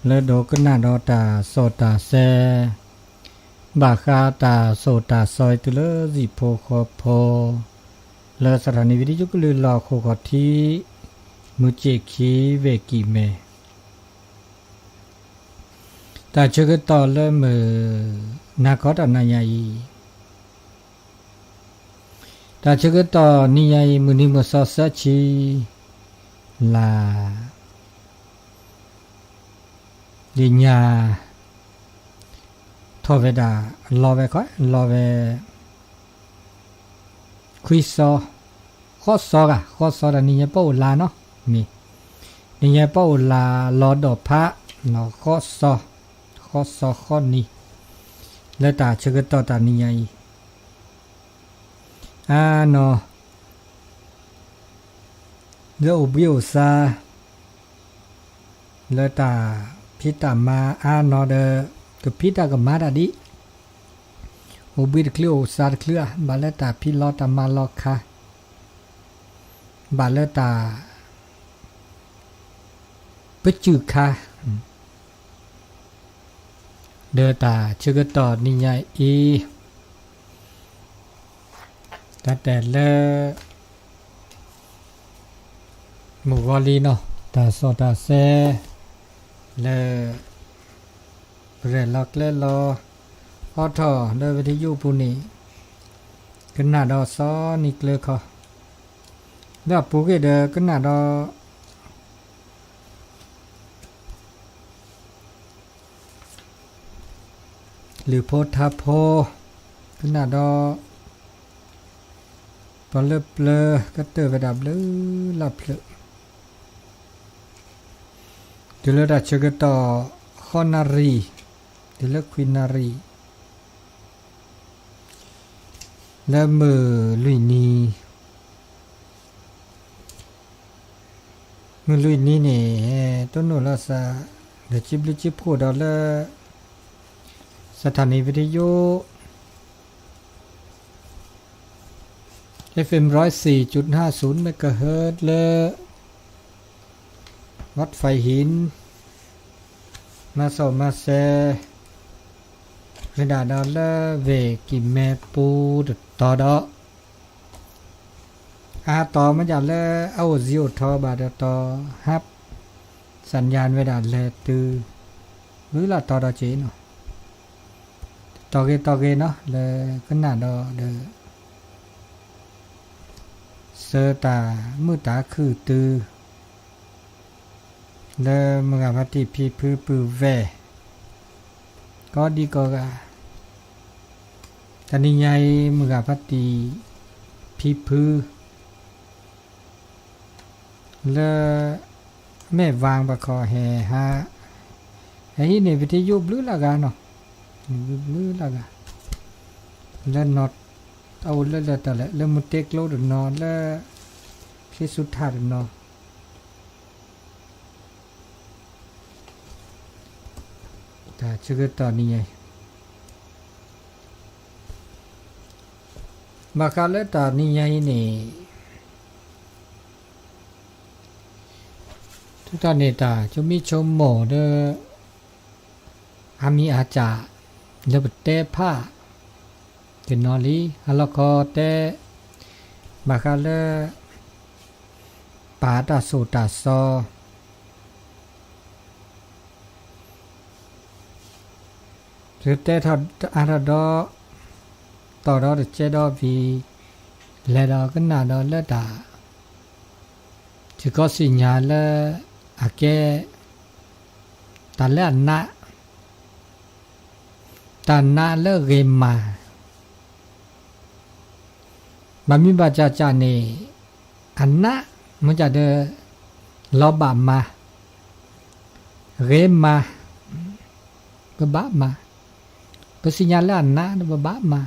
le do kana do ta so ta se ba kha ta so ta soi tu le zi pho kho pho le sarani video ku le la kho kho thi mu che khi ve ki me ta che ke to le me na kho ta na ya yi ta che ke to ni ya yi mu ni mo sa sa chi là đi nhà thôi về đã lo về khỏi lo về khuy so khó so là ní nhà bao là nó ní nhà bao là lo đổ phá nó khó so khó ní lấy ta chưa có tao ta ní nhà gì nó dẫu biểu xa lấy ta pita ma nó de tu pita ke ma tadi ubi de klio sa de klio baleta pilota maloka baleta pechu kha de ta chưa to ni nhai y ta te le mu vali no ta so ta se le re lak le lo ho tho de vithi yu pu ni kana do so ni kle kho da pu ke de kana do liu pho tha pho kana do pa le ple ka te ve da ble la ple de le da che ke to khonari de le quinari le me lui ni ne to no la sa de chip li chip pho da le สถานีวิทยุ FM 104.50 เมกะเฮิรตซ์และวัดไฟหินมาสอมาแซเรดาดอลเลเวกิเมปูต่อดอต่อมาจากเลเอาซิโอทอบาดต่อฮับสัญญาณเวดาเลตือหรือละต่อดอเจเนาะต่อเกเนาะเลขนาดดอเดเซตามือตาคือตือเลมึงอาพัติพีพื้นปือแวก็ดีก็กะตอนนี้ไงมึงอาพัติพีพื้นเลแม่วางประคอแห่ฮะไอ้นี่วิทยุบลื้อละกันเนาะบลื้อละกันแล้วน็อตเอาแล้วแต่ละแล้วมุดเต็กโลดนอนแล้วที่สุดท้ายนอนแต่ชื่อตอนนี้ไงมาคาเลตอนนี้ไงนี่ทุกท่านเนี่ยตาจะมีชมหมอเด้ออามีอาจารย์เลือบเตะผ้าเกินนอลีฮัลโหลคอเตะมาคาเลป่าตาสูตาซอหรือเตะทอดอาราดอต่อดอเดเจดอวีเลดอก็นาดอเลดาจะก็สิญญาเลอาเกตาเลอันนะตานาเลเกมาบามีบาจาจานี่อันนะมันจะเดลอบามาเกมาบะบะมาไปสิญญาเลอันนะบะบะมา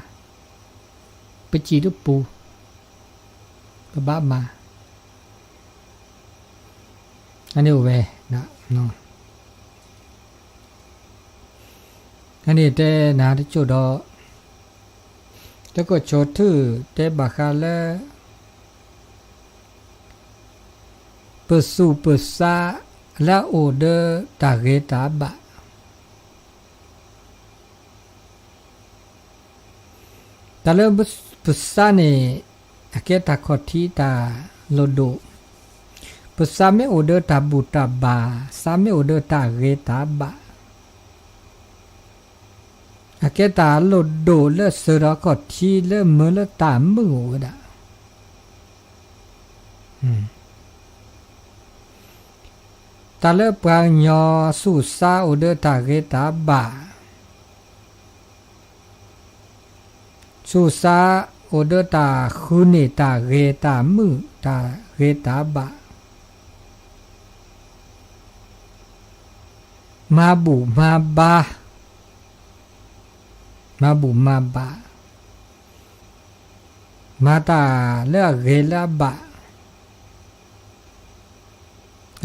ไปจีดปูบะบะมาอันนี้เวนะเนาะอันนี้แต่นาที่จุดดอแต่ก็โชดถือแต่บาคาเลเปิดสู่เปิดซา la odeur ta reta ba ta le pusane aketa khoti ta lodo pusame odeur ta buta ba same odeur ta reta ba aketa lodo le sera khoti le me le ta mu da ta le pra nyo su sa odeur ta reta ba su sa odeur ta khune ta reta mu ta reta ba ma bu ma ba ma bu ma ba ma ta le re la ba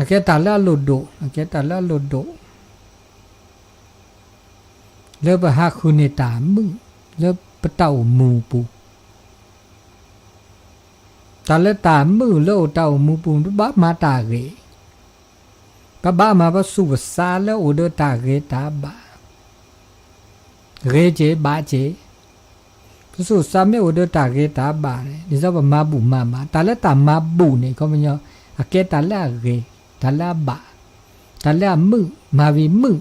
aketa la lodo aketa la lodo le ba ha khune ta mu le pa tau mu pu ta le ta mu le tau mu pu ba ma ta re ba ma ba su sa le o de ta re ta ba re je ba je su sa me o de ta re ta ba ne ni sa ba ma bu ma ta le ta ma bu ne ko ma nyo aketa la re ta la ba ta la mu ma vi mu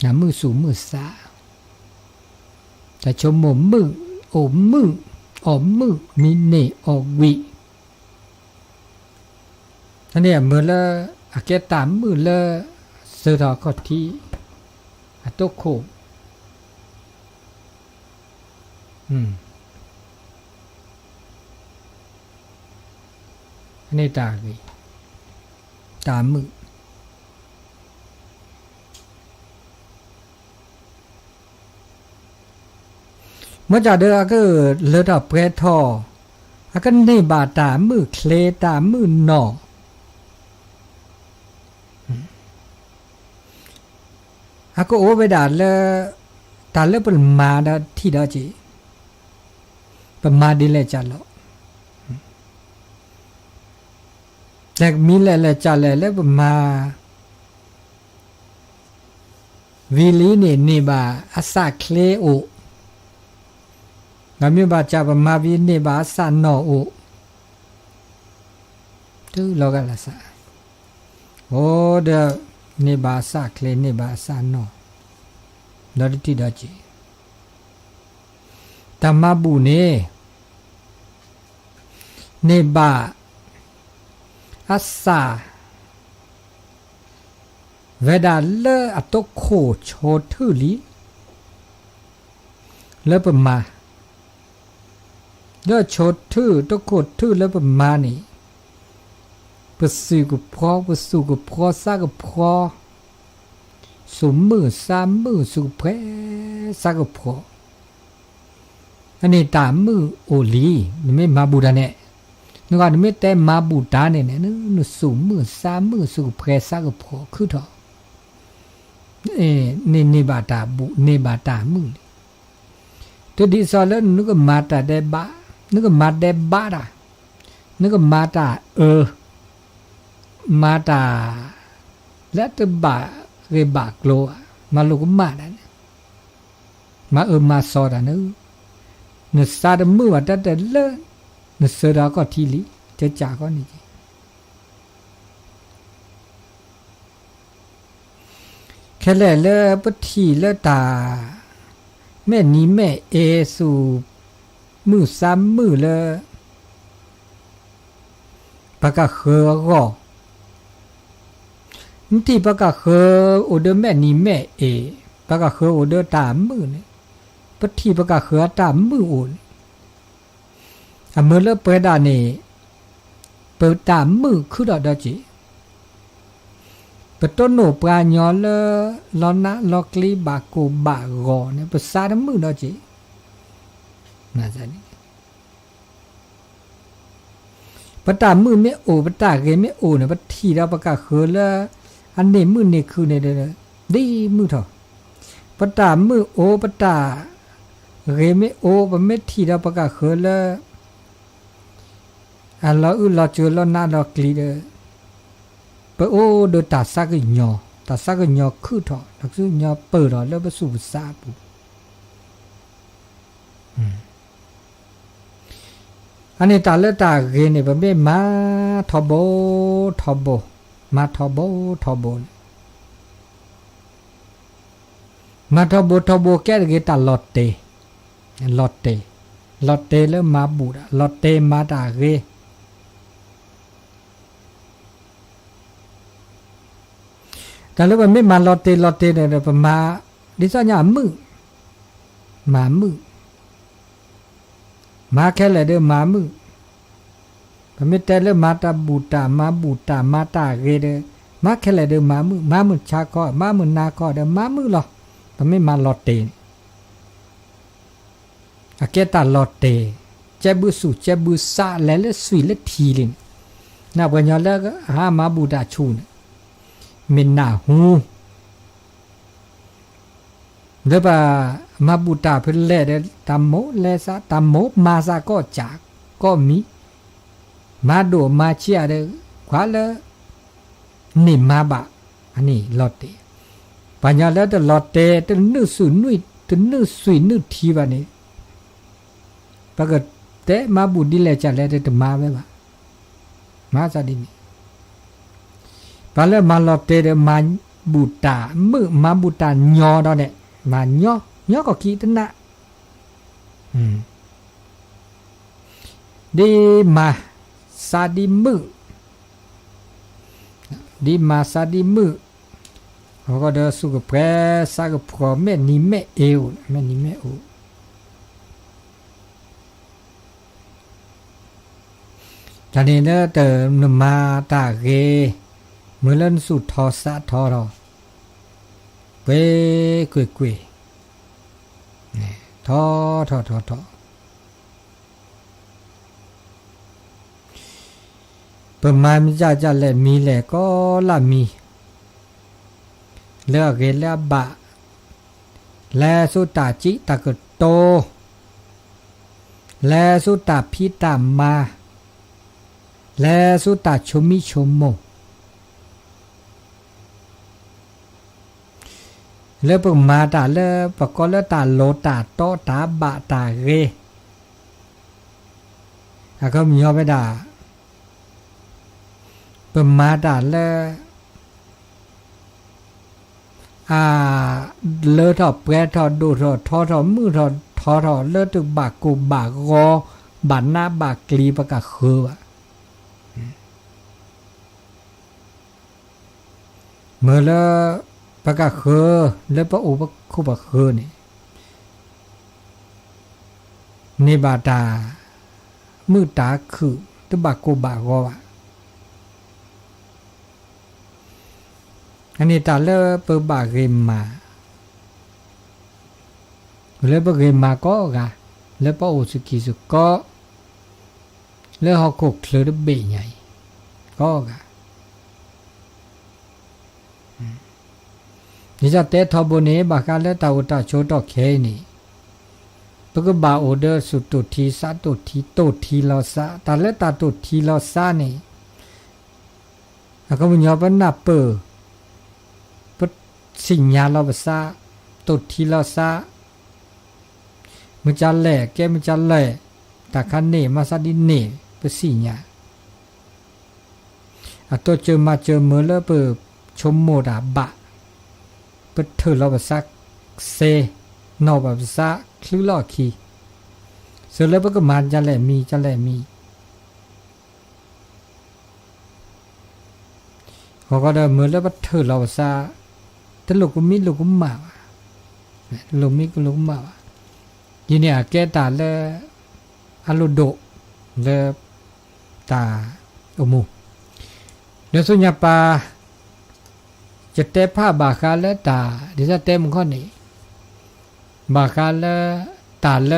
na mu su mu sa ta cho mo mu o mu mi ne o wiอันนี้เมื่อละอาเกตามมือละเสือขอที่อัตโคอันนี้ตาเลยตามมือเมื่อจากเดือก็เลือดเปรทออาก็ในบาตามือเคลตามือหนออาก็โอเวดาเลตาเลปมาดาที่ดาจีปมาดิเลจัลโลแต่มีเลจัลเลปมาวิลีนี่บาอาซาเคลโองามีบาจาปมาวินี่บาอาซาโนโอดูโลกาลาซาโอเดနေပါစကလေးနေပါစနော်လောတိတကြည်တမပုနေပါအစာဝေဒာလေအတုခိုချိုထုလီလေပမာလေချိုထုတုခိုထုလေပမာနီปสุกพอปสุกพอสักพอสมมือสามมือสุเพสักพออันนี้ตามมือโอลีนี่ไม่มาบูดาเนี่ยนึกว่านี่ไม่แต่มาบูดาเนี่ยนึกสมมือสามมือสุเพสักพอคือเถอะนี่บาตาบุนี่บาตามือตัวดีสอนแล้วนึกว่ามาตาเดบะนึกว่ามาเดบะดานึกว่ามาตามาตาและตบะเรบะโกลมาลูกมาได้มามาสอดนะนึกซาดมือว่าแต่เลนึกเสดาก็ทีลีจะจาก็นี่แค่เลปทีเลตาแม่นี้แม่เอสูมือซ้ำมือเลปากกาเขอก็ที่ปากกาเขอโอเดแม่นี้แม่เอปากกาเขอโอเดตามมือเนี่ยปทีปากกาเขอตามมือโอนเมื่อเลเปิดานี่เปิดตามมือคือดอจีเปิดต้นโนปลาญอเลลอนะลอกลีบาโกบากอเนี่ยเปิดซาดมือดอจีน่าจะนี่ปตามือไม่โอปตาเกไม่โอเนี่ยปทีเราประกาศเขอละอันนี้มือนี่คือเนี่ยดีมือเถอะปตามือโอปตาเกไม่โอปไม่ทีเราประกาศเขอละอันเราเราเจอเราหน้าเรากลีเด ปะโอโดตาซักญอตาซักญอคือถอตักซุญอเปิดถอแล้วบสุบซาปุอันนี้ตาเลตาเกนี่บะเมมาทอโบมาทอโบมาทอโบแกเกตาลอตเตแล้วมาบูดลอตเตมาตาเกแต่แล้วมันไม่มาลอตเตเนี่ยประมาดิสัญญามือมาแค่เลยเด้อมามือมันไม่แต่แล้วมาตาบูตามาตาเกเด้อมาแค่เลยเด้อมามือชาก็มามือนาก็เด้อมามือหรอมันไม่มาลอตเตอะเกตาลอตเตเจ็บุซาแล้วสุยแล้วทีเลยน่าปัญญาแล้วก็หามาบูตาชูนมินนาหูเดี๋ยวมาบูตาเพื่อเล่เดตามโมเลซาตามโมมาซาก็จากก็มีมาโดมาเชียเดขวาเลยนี่มาบะอันนี้ลอตเตปัญญาแล้วแต่ลอตเตแต่นึกสุนุยแต่นึกสุยนึกทีบะนี่ปรากฏแต่มาบูดีเลยจะเลยแต่มาไว้บะมาซาดินี่ปาเลมาลอเตเดมาบูตามือมาบูตาญอดอเนี่ยมาญอก็คิดนะดีมาซาดิมือดีมาซาดิมือเขาก็เดสุกเพรซากพอแม่นี่แม่เอวแม่นี่แม่โอตอนนี้เนเตอมาตาเกเมื่อเล่นสุดทอสะทอรอเว้กุยทอประมาณจะแหละมีแหละก็ละมีเลือกเกลบะและสุตาจิตากโตและสุตาพิตามาและสุตาชมิชมโมเลือกมาตาเลือกประกอบเลือกตาโลตาโตตาบะตาเรแล้วก็มีเอาไปด่าเปิดมาตาเลือกเลือกถอดแปรถอดดูถอดมือถอดเลือกตึกบากกูบากกอบากหน้าบากกลีประกาศคือเมื่อแล้วปากกาเคอแล้วพระอุปคุปเคอนี่บาตามือตาคือตบากโกบากวะอันนี้ตาเลเปบากเรมมาแล้วบากเรมมาก็กะแล้วพระอุสกิสุก็แล้วเขาขกเคลือเบใหญ่ก็กะนี่จะเตะทบนี้บากาเลตาอุตาโชตเคนี่ปกบาโอเดอร์สุตุทีสาตุทีโตทีลอซาตาเลตาตุทีลอซานี่แล้วก็มันยอปนับเปอร์ปสิญญาลอภาษาตุทีลอซามันจะแหล่แกมันจะแหล่ตาคันเนมาซาดิเนปสิญญาตัวเจอมาเจอเมื่อเลเปอร์ชมโมดาบะเปิดเธอเราภาษาเซนอภาษาคลื่นลอคีเสร็จแล้วก็มาจะแหลมีเขาก็เดินมือแล้วก็เธอเราภาษาแต่ลูกก็มีลูกก็มาลูกมีก็ลูกมาทีนี้แกตาเลยอารุโดเลยตาอมูเดี๋ยวสุญญาปาจะเตะผ้าบาคาเลตาเดี๋ยวจะเตะมันข้อนี้บาคาเลตาเล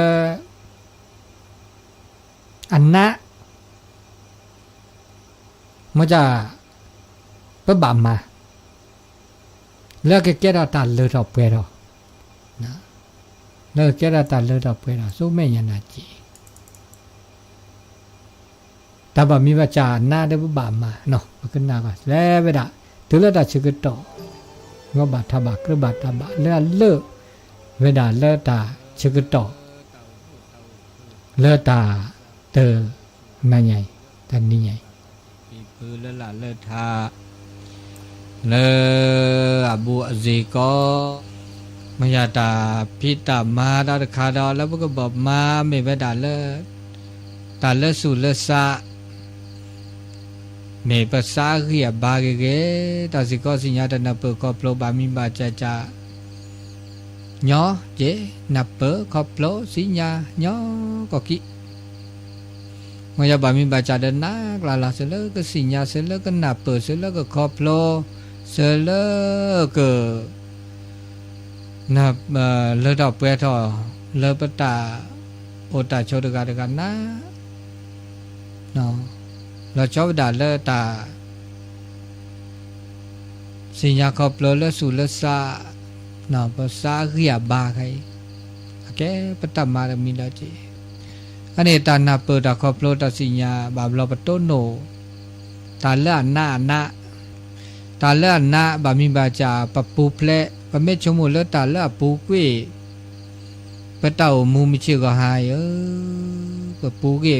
อันนะมันจะเปิดบามาแล้วก็เกิดตาเลือดออกไปแล้วนะแล้วเกิดตาเลือดออกไปแล้วสู้ไม่ยันนาจี ตาบะมีบัจจานาเดบบามาเนาะก็นาก็แล้วเวดาตุลตาชึกตองบะทบะกระบะตบะเลเลเวดาเลตาชึกตอเลตาเตนาใหญ่ตานี่ใหญ่ปีปืเลละเลทาเลอบูอซีก็มายาตาพิตามาดาคาดาแล้วก็บอกมาไม่เวดาเลตาเลสุเลสะเมภาษาเรียบาเกตาสิก็สิญาตนับเปก็โปรบามิบาจาจาญอเจนับเปก็โปรสิญาญอก็กิมายาบามิบาจาเดนักลาลาเสลก็สิญาเสลก็นับเปเสลก็ก็โปรเสลก็นับเลดอกเปทอเลปตาโอตาโชดกาดกันนะเนาะเราชอบด่าเลตาสิญญาขอบโลเลสุเลสาเนาะภาษาเรียบาใครโอเคปตมาเรมีแล้วจีอันนี้ตานาเปิดตาขอบโลตาสิญญาบาบลอปโตโนตาเลอันนาตาเลอันนาบามิบาจาปปูเพลปเมชมูเลตาเลปูกวีปะเต่ามูมิชิก็หายปปูกวี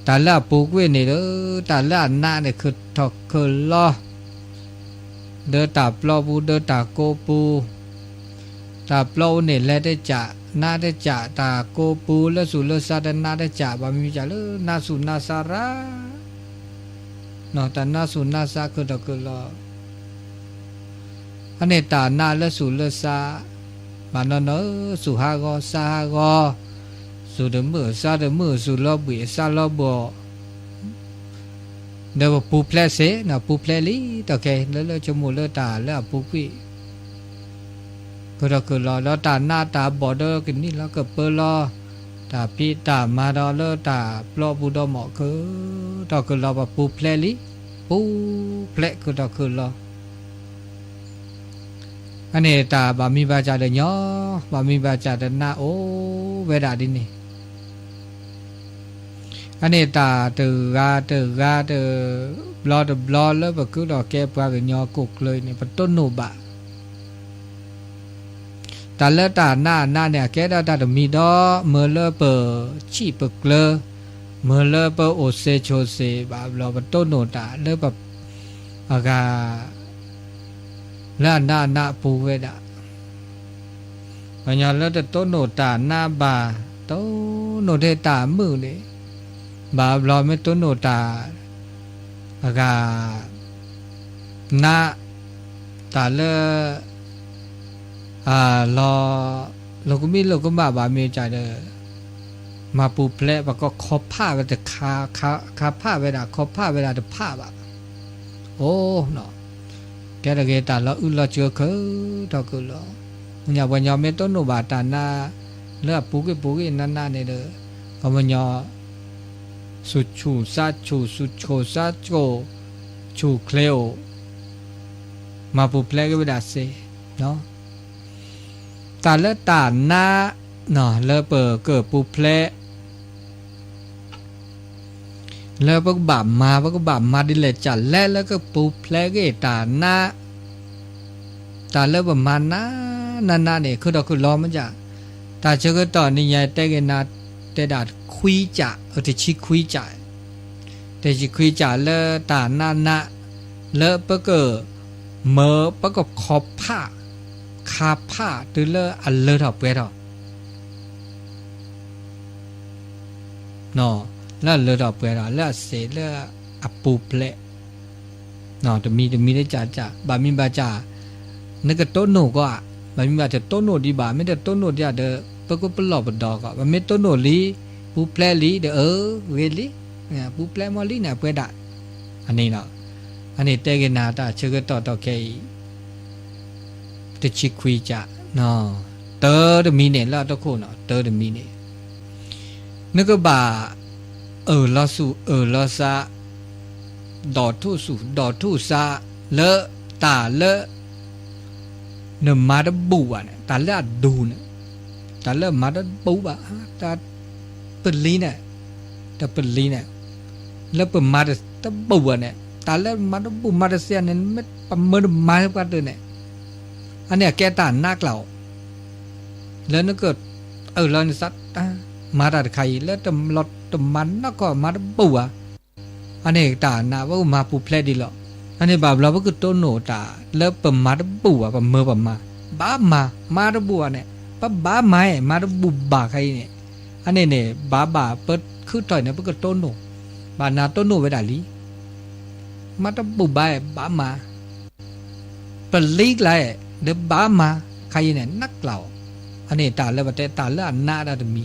ตาละปูกเวนี่เด้อตาละนาเนี่ยคือทอกคือล้อเด้อตาปลอปูเด้อตาโกปูตาปลอเนี่ยแลได้จะนาได้จะตาโกปูและสุเลสาดนาได้จะบามีจะเลนาสุนาสาระเนาะตานาสุนาสาคือทอกคือล้ออันนี้ตานาและสุเลสาบานเนาะสุหากอสาหากอสุดมือซาดมือสุลอบบีซาลอบเดี๋ยวปูเพลเสนะปูเพลลี่ตะแกแล้วจมูกเลตาแล้วปูกีก็เราคือรอแล้วตาหน้าตาบอดเดอร์กันนี่แล้วก็เปรอตาพี่ตามาดอเลตาปลอบูดอหมอคือตอคือรอแบบปูเพลลี่ปูเพลคือตอคือรออันนี้ตาบามีบาจาเดญอบามีบาจาเดนาโอเวดาดินี่อันนี้ตาตือกาบลอแล้วก็คือดอกแก้ปลากับยอกุกเลยเนี่ยเป็นต้นโนบะตาเลตาหน้าเนี่ยแกได้ตามีดอเมื่อเลเปอชีเปกเลเมื่อเลเปอโอเซโชเซบาบลอเป็นต้นโนตาเลแบบอากาแล้วหน้าปูเวดาปัญญาแล้วแต่ต้นโนตาหน้าบาต้นโนเทตามือเลยบาบลอไม่ต้นโนตาอากานาตาเลรอเราก็มีเราก็มาบามีใจเด้อมาปูเพลบก็คอผ้าก็จะคาผ้าเวลาคอผ้าเวลาจะผ้าแบบโอ้เนาะแกตะเกตาเราอึลเจือคือตอคือเราอย่าวันยอมไม่ต้นโนบาตานาเลือปูกินั่นเนี่ยเด้อก็มันยอสุชูซาชูสุโชซาโจชูเคลวมาปูเพลก็ไม่ได้เสเนาะตาเลตาหน้าเนาะเลเปิดเกิดปูเพลแล้วก็บามาดิเลจัดแล้วก็ปูเพลก็ตาหน้าตาเลประมาณนาเนี่ยคือเราคือล้อมันจะตาเชื่อก็ต่อนี่ยายเตกันนาเตดาคุยจ่าที่ชิคุยจ่าแต่ชิคุยจ่าเลตาหน้าเลปก็เมื่อปก็ขอบผ้าคาผ้าตัวเลอันเลถอเปรอเนาะแล้วเลถอเปรอแล้วเสแล้วอปูเพลเนาะจะมีได้จ่าบามีบาจ่านึกก็โตโนก็บามีบาจะโตโนดีบาไม่ได้โตโนดีอ่ะเด้อปก็ปลอบดอกก็ไม่โตโนลีปูเพลลีเด้อเวลีเนี่ยปูเพลมอลีเนี่ยเปดะอันนี้เนาะอันนี้เตกินาตาเชื่อก็ต่อแกติชิคุยจ่าเนาะเตอร์มีเนี่ยแล้วตะโคเนาะเตอร์มีเนี่ยนึกก็บ่าลอสุลอซาดอทุสุดอทุซาเลตาเลเนมาดบูอ่ะเนี่ยตาเลดูเนี่ยตาเลมาดบูอ่ะตาเปิดลีเนี่ยตาเปิดลีเนี่ย แล้วเปิดมาตะบัวเนี่ยตาแล้วมาตะบุมาตะเสียเนี่ยไม่ประเมินมาให้กันเลยเนี่ยอันเนี้ยแกตาหน้าเกล่าแล้วนึกเกิดเราเนี่ยสัตมาตะไข่แล้วตะลดตะมันแล้วก็มาตะบัวอันนี้ตาหน้าว่ามาปูเพลดีหรออันนี้แบบเราก็ตัวโนตาแล้วเปิดมาตะบัวประเมินประมาบ้ามาตะบัวเนี่ยป้าบ้าไม้มาตะบุบาใครเนี่ยอันนี้เนี่ยบ้าเปิดคือต่อยเนี่ยเปิดก็ตัวโนบานาตัวโนไว้ได้ลีมาตะบุบายบ้ามาปลีกเลยเดี๋ยวบ้ามาใครเนี่ยนักเล่าอันนี้ตาแล้วแต่ตาแล้วอันน่าได้มี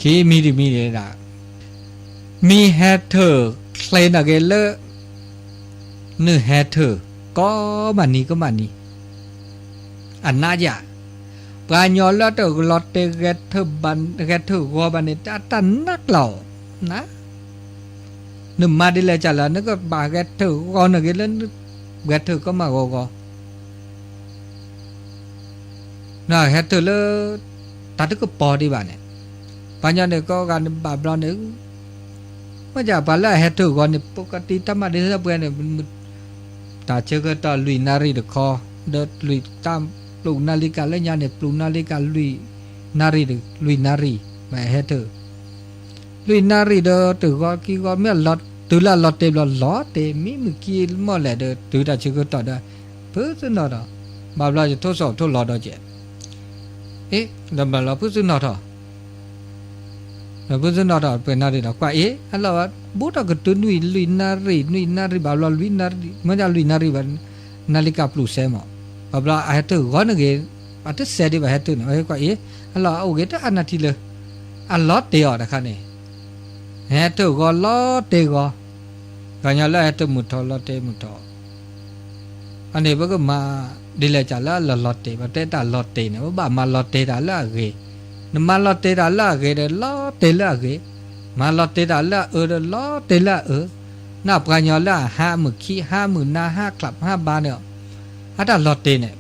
คีมีเลยนะมีแฮเธอร์เคลนอะไรเลอเนื้อแฮเธอร์ก็มันนี่อันน่าจะปลายยอแล้วเธอลอตเตเกตเธอบันเกตเธอกัวบันนี่แต่นักเล่านะนึกมาดีเลยจ้ะแล้วนึกก็บาเกตเธอก็นึกเล่นเกตเธอก็มาก็น่ะเฮตเธอเลยตัดก็พอดีบ้านเนี่ยปัญญาเนี่ยก็การบาปเราเนี่ยไม่จะบาละเฮตเธอก่อนเนี่ยปกติธรรมะเดี๋ยวเพื่อนเนี่ยตาเชื่อก็ตาลุยนารีเด็กคอเดินลุยตามปลูกนาฬิกาเล่นยาเนี่ยปลูกนาฬิกาลุยนารีเด็กลุยนารีไม่เฮตเธอลุยนารีเด้อตัวก็กี่ก็ไม่หลอดตัวละหลอดเต็มหลอดเต็มมีมือกี้หมดเลยเด้อตัวตาเชื่อก็ต่อได้เพื่อจะนอดบาปเราจะทดสอบทดลองได้เจ้แล้วบาปเราเพื่อจะนอดเราเพื่อจะนอดเป็นนารีเรากว่าอันเราบูตาก็ตัวลุยนารีบาปเราลุยนารีมันจะลุยนารีวันนาฬิกาปลุกเสมอบาปเราเฮตเธอก็นึกอันที่เสด็จไปเฮตเธอเนี่ยกว่าอันเราเอาเกตอันนาทีเลยอันหลอดเดียวนะครับเนี่ยเฮตเธอก็ลอเตก็กันยาละเฮตเธอมุดทอลอเตมุดทออันนี้พวกก็มาดีเลยจ้ะละลอเตมาเตตาลอเตเนี่ยว่าบ้ามาลอเตตาละเกนมาลอเตตาละเกเดลอเตละเกมาลอเตตาละเดลอเตละนับกันยาละห้าหมื่นขี้ห้าหมื่นนาห้ากลับ5 บาทเนี่ยอันนั้นลอเตเนี่ย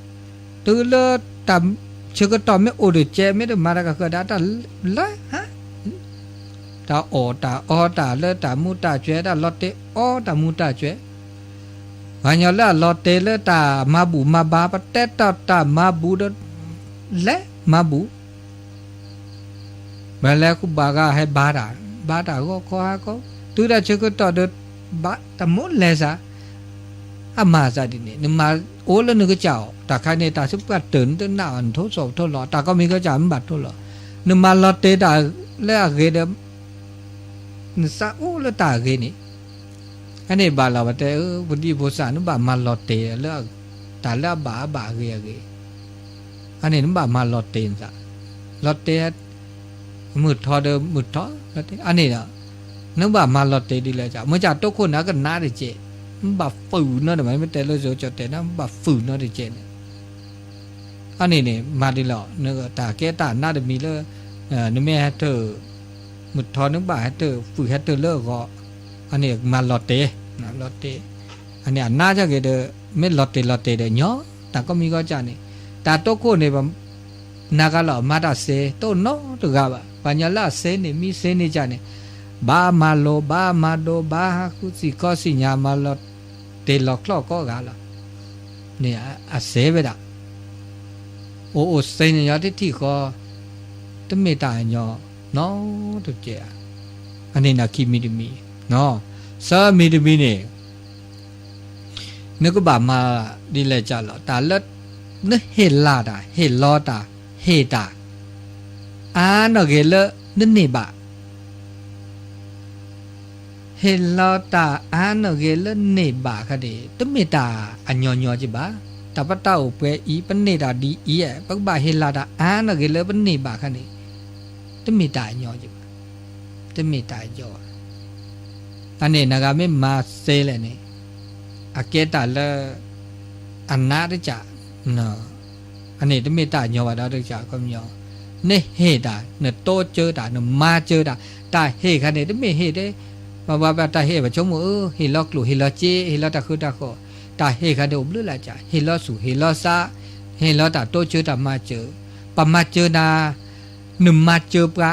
ตัวละตามเชื่อก็ต่อไม่โอเดเจไม่ได้มาแล้วก็ได้แต่ละฮะตาตาตาเลตามูตาเจตาลอตเตตามูตาเจวันยาละลอตเตเลตามาบูมาบาปเตตามาบูดและมาบูมาแล้วก็บากาให้บาดาก็ขอก็ตัวละเชื่อก็ต่อเดบาตามุเลซาอามาซาดิเนี่ยมาโอแล้วนึกก็เจ้าตาใครในตาสุกัดตื่นตื่นหน้าอันทดสอบทดลองตาก็มีก็จ่ามันบัดทดลองนึกมาลอตเตตาแล้วเกเดนึกซาโอแล้วตาเกนี่อันนี้บาลาวัตเตวันที่โบสานุบามาลอตเตแล้วตาแล้วบาเกอันนี้นุบามาลอตเตนซะลอตเตมืดทอเดิมมืดทอลอตเตอันนี้นะนุบามาลอตเตดีเลยจ้ะเมื่อจากทุกคนนะก็น่าได้เจบาฝืนเนาะทำไมไม่แต่เราจะจดแต่นะบาฝืนเนาะได้เจเนี่ยอันนี้เนี่ยมาดีหล่อเนื้อตาแก่ตาน่าจะมีเลยนึกไม่ให้เธอมุดทอนึกบ่าให้เธอฝืนให้เธอเลิกก็อันนี้มาลอตเตนะลอตเตอันนี้น่าจะเกิดไม่ลอตเตเดี๋ยวเนาะแต่ก็มีก็จานี่แต่ตัวคนเนี่ยแบบนักล่ะมาได้เสตัวเนาะตัวกับปัญญาละเสนี่มีเสนี่จานี่บามาโลบามาโดบาคุสิก็สิญามาลอตเตลอกลอกก็กาละเนี่ยอาเสไปละโอ้เสนี่ยอดที่ก็ต้องไม่ตายเนาะเนาะตัวเจ้าอันนี้นะคิมิดมีเนาะสามีดมีเนี่ยนึกว่ามาดีเลยจ้าละแต่ละนึกเฮลาดาเฮลอตาเฮตาเนาะเกลนึกนี่บะเฮลอตาเนาะเกลนี่บะค่ะดิต้องไม่ตาอันยอจิบะแต่ปะเต้าเปอีปนนี่ตาดีอีปักบะเฮลาดาเนาะเกลปนนี่บะค่ะดิต้องไม่ตาญอจิบะต้องไม่ตาญออันนี้นะครับไม่มาเซเลยนี่อาเกตาละอันน่าได้จ้ะเนาะอันนี้ต้องไม่ตาญอว่าได้จ้ะก็มีเนี่ยเฮตาเนี่ยโตเจอตาเนี่ยมาเจอตาเฮค่ะเนี่ยต้องไม่เฮได้ว่าตาเฮว่าชมเฮลอกลูเฮลอเจเฮลอตาคือตาโคตาเฮค่ะเดี๋ยวบลื้อละจ้ะเฮลอสู่เฮลอซาเฮลอตาโตเจอตามาเจอปะมาเจอนาหนึ่งมาเจอปะ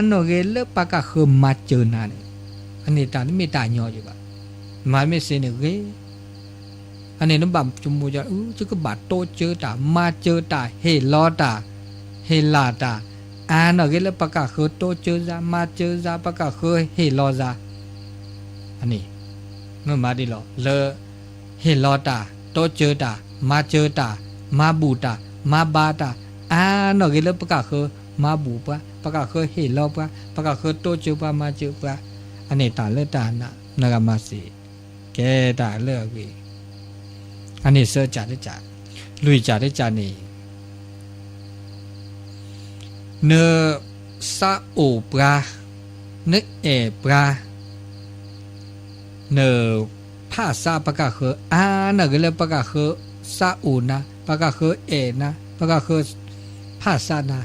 โนเกลปะกะคือมาเจอนาเนี่ย อันนี้ตาไม่ตาหยออยู่บ่มาไม่เสนเกอันนี้น้ำบ่มจุมูจะจะก็บาดโตเจอตามาเจอตาเฮลอตาเฮลาตาอ่านเกลปะกะคือโตเจอซามาเจอซาปะกะคือเฮลอซาอันนี้เมื่อมาดิลอเลเฮลอตาโตเจอตามาเจอตามาบูตามาบาตาอ่านเกลปะกะคือมาบูปะปะกะคือเฮลอปะปะกะคือโตเจอปะมาเจอปะอันนี้ตาเลตานะนกามาสิแกตาเลกีอันนี้เสือจ่าได้จ่าลุยจ่าได้จ่านี่เนซาโอปราเนเอปราเนภาษาปะกะคืออ่านก็เลยปะกะคือซาอูนะปะกะคือเอนะปะกะคือภาษานะ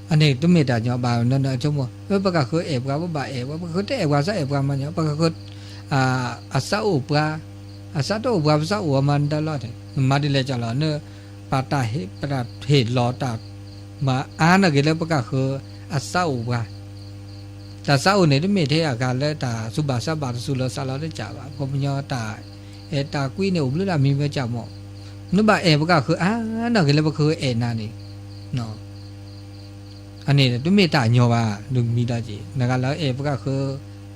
อันนี้ตุ้มเมตาเนาะบ่าวนั่นๆจังว่าปะกะคือเอปราบ่เอว่าปะคือเอปราซาเอปรามันเนาะปะกะคืออาซาโอปราอาซาโตปราซาโอมันตลอดมาดิเลจ่าละเนปาตาเฮปะเฮลอตามาอ่านก็เลยปะกะคืออาซาโอปราตาซาโอเนี่ยตุ้มเมเทอะกาเลตาสุบาซาบาสุลซาลาได้จ่าบ่ปะญอตาเอตากุยเนี่ยอุบลุละมีเวจ่าหมอนึบ่เอปะกะคืออ่านก็เลยปะคือเอนานี่เนาะอันนี้ตุ้มเมตาญอบ่าลุมีดาจินกะละเอปะกะคือ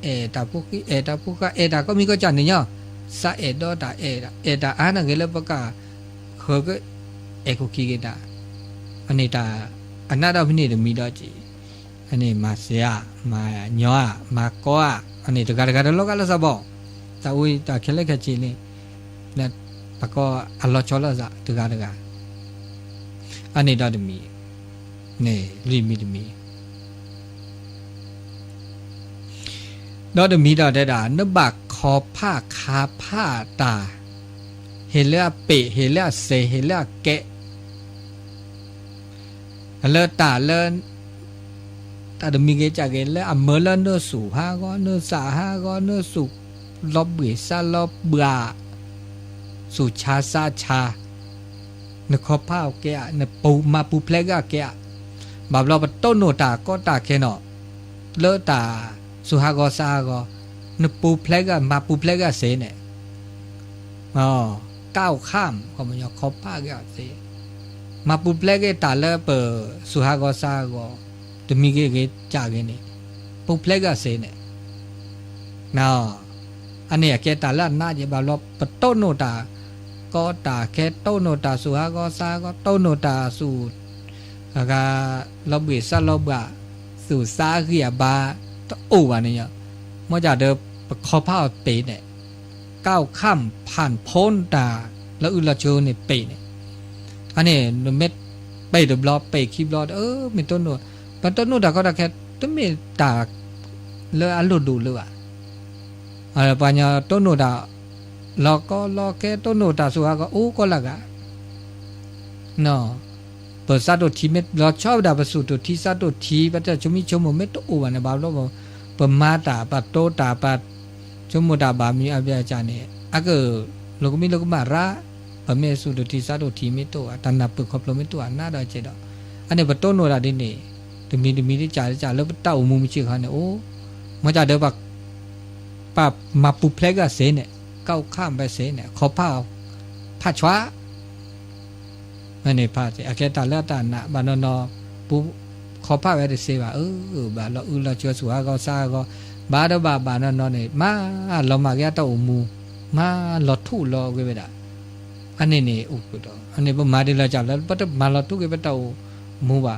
เอตาพุกิเอตาพุกะเอตาก็มีก็จ่านี่เนาะซาเอดอตาเอตาอ่านก็เลยปะกะคือก็เอคุกิเกตาอันนี้ตาอนาดาพินี่มีดาจิอันนี้มาเสียมาญอมาโกะอันนี้ตะกะโลกะละซะบ่ตาอุยตาเคเลกะจินี่นะปะก็อัลลอฮ์ชอละซะตะกะอันนี้ดาดมีนี่ลิมิดมีดอดมีดาได้ดานบักคอผ้าคาผ้าตาเฮเลเปเฮเลเซเฮเลแกะเลตาเลตาดมีเกจากเกเลอเมเลเนสูฮาก็เนสาฮาก็เนสุลอบเบซาลอบบาสุชาซาชานคอผ้าแกะนปูมาปูเพลกะแกะบาบลอบต้นโนตาก็ตาแค่เนาะเลตาสุฮากอซากอนปูเพลกะมาปูเพลกะเสเนี่ยก้าวข้ามก็มันยอขอบผ้าก็เสมาปูเพลกะตาเลเปสุฮากอซากอตมีเกจากเนี่ยปูเพลกะเสเนี่ยนาอันนี้แกตาละน่าจะบาลปต้นโนตาก็ตาแค่ต้นโนตาสุฮากอซาก็ต้นโนตาสูกาลบเบซาลบบะสู่ซาเกียบาโอ้วันนี้เมื่อจะเดินขอผ้าเปย์เนี่ยก้าวข้ามผ่านพ้นตาแล้วอุลาโจเนี่ยเปย์เนี่ยอันนี้เม็ดเปย์ดับล้อเปย์คีบล้อมีต้นโน้ตมันต้นโน้ตก็ได้แค่ต้นมีตาเลือดดูเลยว่ะอะไรปัญญาต้นโน้ตเราก็รอแค่ต้นโน้ตสุภาก็โอ้ก็ละกันเนาะเปิดซาโตทีเม็ดเราชอบดาบสุตุทีซาโตทีปัจจัยชมิชมเม็ดโอ้วันนี้บาลบอกปมาตาปัตโตตาปัตชมุตาบามีอภิอาจารย์เนี่ยอาก็โลกมีโลกมาระปเมสุตุทีซาโตทีเม็ดตัวตันนับปึกขบลมเม็ดตัวน่าได้เจดอันนี้ปัตโตโนราดินเนี่ยตมีที่จ่ายแล้วปัตตาอุมุมิชิคันเนี่ยโอ้มาจากเดิมปับมาปุเพลกะเสเนี่ยก้าวข้ามไปเสเนี่ยขอผ้าชวาอันนี้ผ้าเสอาแกตาเลตานะบานนอปุขอผ้าไว้ได้เสว่าบาเราเราเชื่อสุฮาก็ซาก็บาดบานนอเนี่ยมาเรามาแกตาอุมูมาหลอดทุ่รอเกเวดาอันนี้นี่อุปดอันนี้มาดิลาจับแล้วปัตมาหลอดทุ่เกเวตามูบา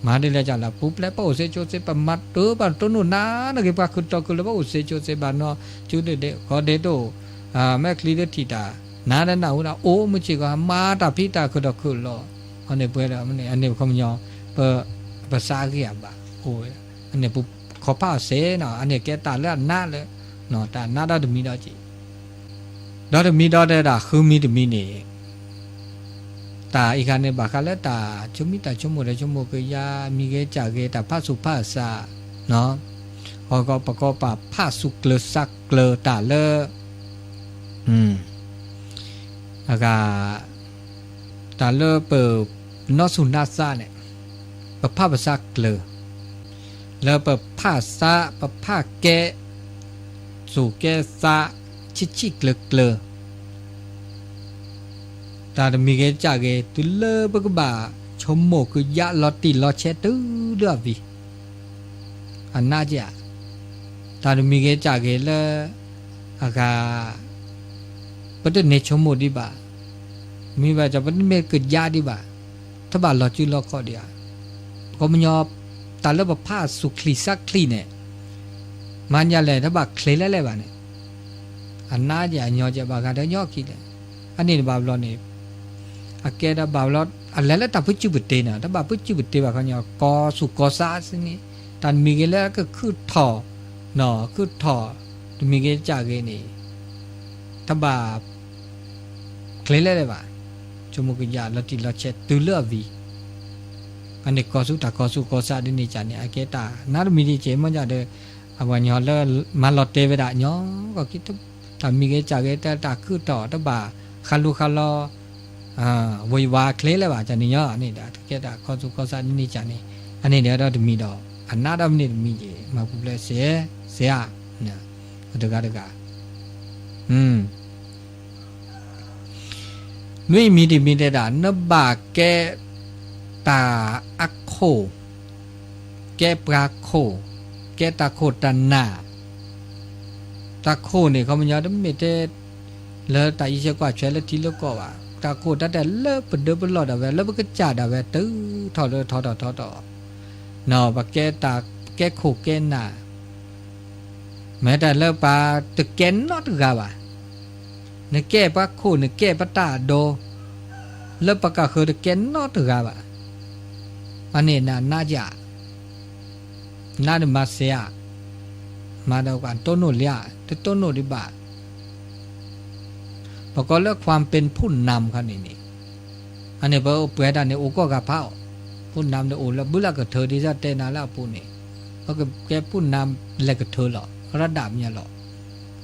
มาดิลาจับแล้วปุ๊บแล้วป้าอุเสโจเสปมัดบานต้นนู้นนะนักปาคุตตอกุลป้าอุเสโจเสบานนอจูเดขอเดโตแม่คลีเดทิตานาดนาอุนาโอ้มุจิก็มาตาพิตาคุดคุลออันนี้เปิดอันนี้คำยอเปิดภาษาเกียบะโอ้ยอันนี้ปุ๊บขอผ้าเสเนาะอันนี้แกตาเลือดหน้าเลยเนาะตาหน้าดมีดอจิดอมีดอเดดาคือมีดมีนี่ตาอีกอันเนี่ยบากาเลตาชุมิตาชุมุเลยชุมุกยามีเกจากเกตาผ้าสุผ้าสาเนาะพอก็ประกอบผ้าสุกเลสักเลตาเลอากาตาเลเปิดนอสุนาซาเนี่ยประภาพสักเล แล้วปะผ้าซาปะผ้าแกสู่แกซาชิเกลเกลตาดมีเกจากเกตุเลปะกบ่าชมโมกุยะลอติลอเชตุเดือวีอันน่าจะตาดมีเกจากเกลอากาปะเดเนชมโมดิบามีว่าจะปะเมกุยะดิบาถ้าบาลอจุลอคอเดียก็มันยอตาเลปะผ้าสุคลีซักคลีเนี่ยมันยาเลยถ้าบาเคลเลยบาเนี่ยอันน่าจะยอจะบากันเดียวยอกี่เลยอันนี้บาบลอนี่อาเกดาบาบลออันแล้วแต่พุจิบุตเตนะถ้าบาพุจิบุตเตบากันยอกอสุกอซาสินี่ตอนมีเกลก็คือถอเนาะคือถอมีเกจากเกนี่ถ้าบาเคลเลยบาชมุกยาลอติลอเชตุเลวีอันนี้กอสุตากอสุกอซาดินี่จานี่อาเกตานามีดีเจมันจะเดอวันยอเลมาลอเตเวดะยอก็คิดถ้ามีเกจากเกแต่ตาคือต่อถ้าบาคาลูคาลอวัยวาเคลเลยว่าจะนี่ยอนี่ดาเกตากอสุกอซาดินี่จานี่อันนี้เดี๋ยวเราจะมีดอกอันน่าดำนี่มีเจมาพูดเลยเสียเนี่ยเด็กนุ้ยมีดีมีเดดานบาแกตาอักโคแกปราโคแกตาโคตันนาตาโคเนี่ยเขามันยอดไม่ได้แล้วตาอีเชกว่าช่วยแล้วทีแล้วก็ว่าตาโคตั้งแต่เลิกเป็นเดิมเป็นหลอดเอาไว้แล้วมันก็จ่าเอาไว้ตื้อถอดเลยถอดเนาะบาแกตาแกโคแกนาแม้แต่เลิกปาตะแกนนอตกาว่าเนี่ยแกปาโคเนี่ยแกปาตาโดแล้วปากกาคือตะแกนนอตกาว่าอันนี้น่าจะน่าจะมาเสียมาดูกันต้นโนเลียต้นโนดิบาประกอบเรื่องความเป็นผู้นำครับนี่อันนี้พอเปิดอันนี้โอ้ก็กระเพราผู้นำเนี่ยโอ้แล้วบุรุษก็เธอที่จะเต้นแล้วผู้นี่เพราะแกผู้นำแล้วก็เธอหรอระดับเนี่ยหรอ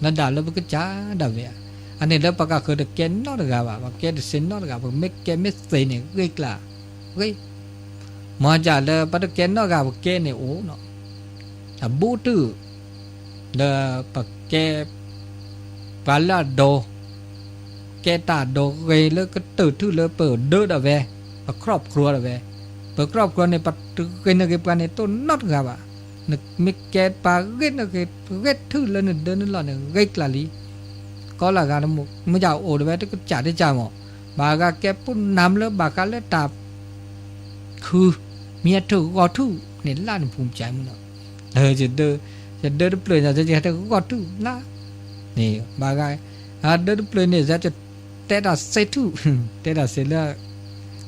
ระดับแล้วมันก็จ้าดับเนี่ยอันนี้แล้วปากกาคือตะแกนนอตกาว่าแกจะเส้นนอตกาไม่แกไม่เส้นเนี่ยเกล้าเฮ้ยมาจากเลยปัตเกนนอกกับเกนเนี่ยโอ้เนาะแต่บูตือเดปักเกปาลาโดเกตาโดเกเลยก็ตื่นทื่อเลยเปิดเดือดเอาไว้ปักครอบครัวเอาไว้เปิดครอบครัวในปัตเกนในปันในต้นนอตกับว่านึกมิเกตปาเกนเกตทื่อเลยนึกเดินนึกหล่อนึกเกตลาลีก็ละกันมุกไม่จะโอ้ด้วยก็จ่าได้จ่าหมอบากาแกปุ่นน้ำเลยบากาเลยตาคือมีถือกอทูเนี่ยล้านภูมิใจมึงเนาะจะเดินเปลือยจะถือกอทูล้านี่บางไงเดินเปลือยเนี่ยจะเตะดาเซทูเตะดาเซล่า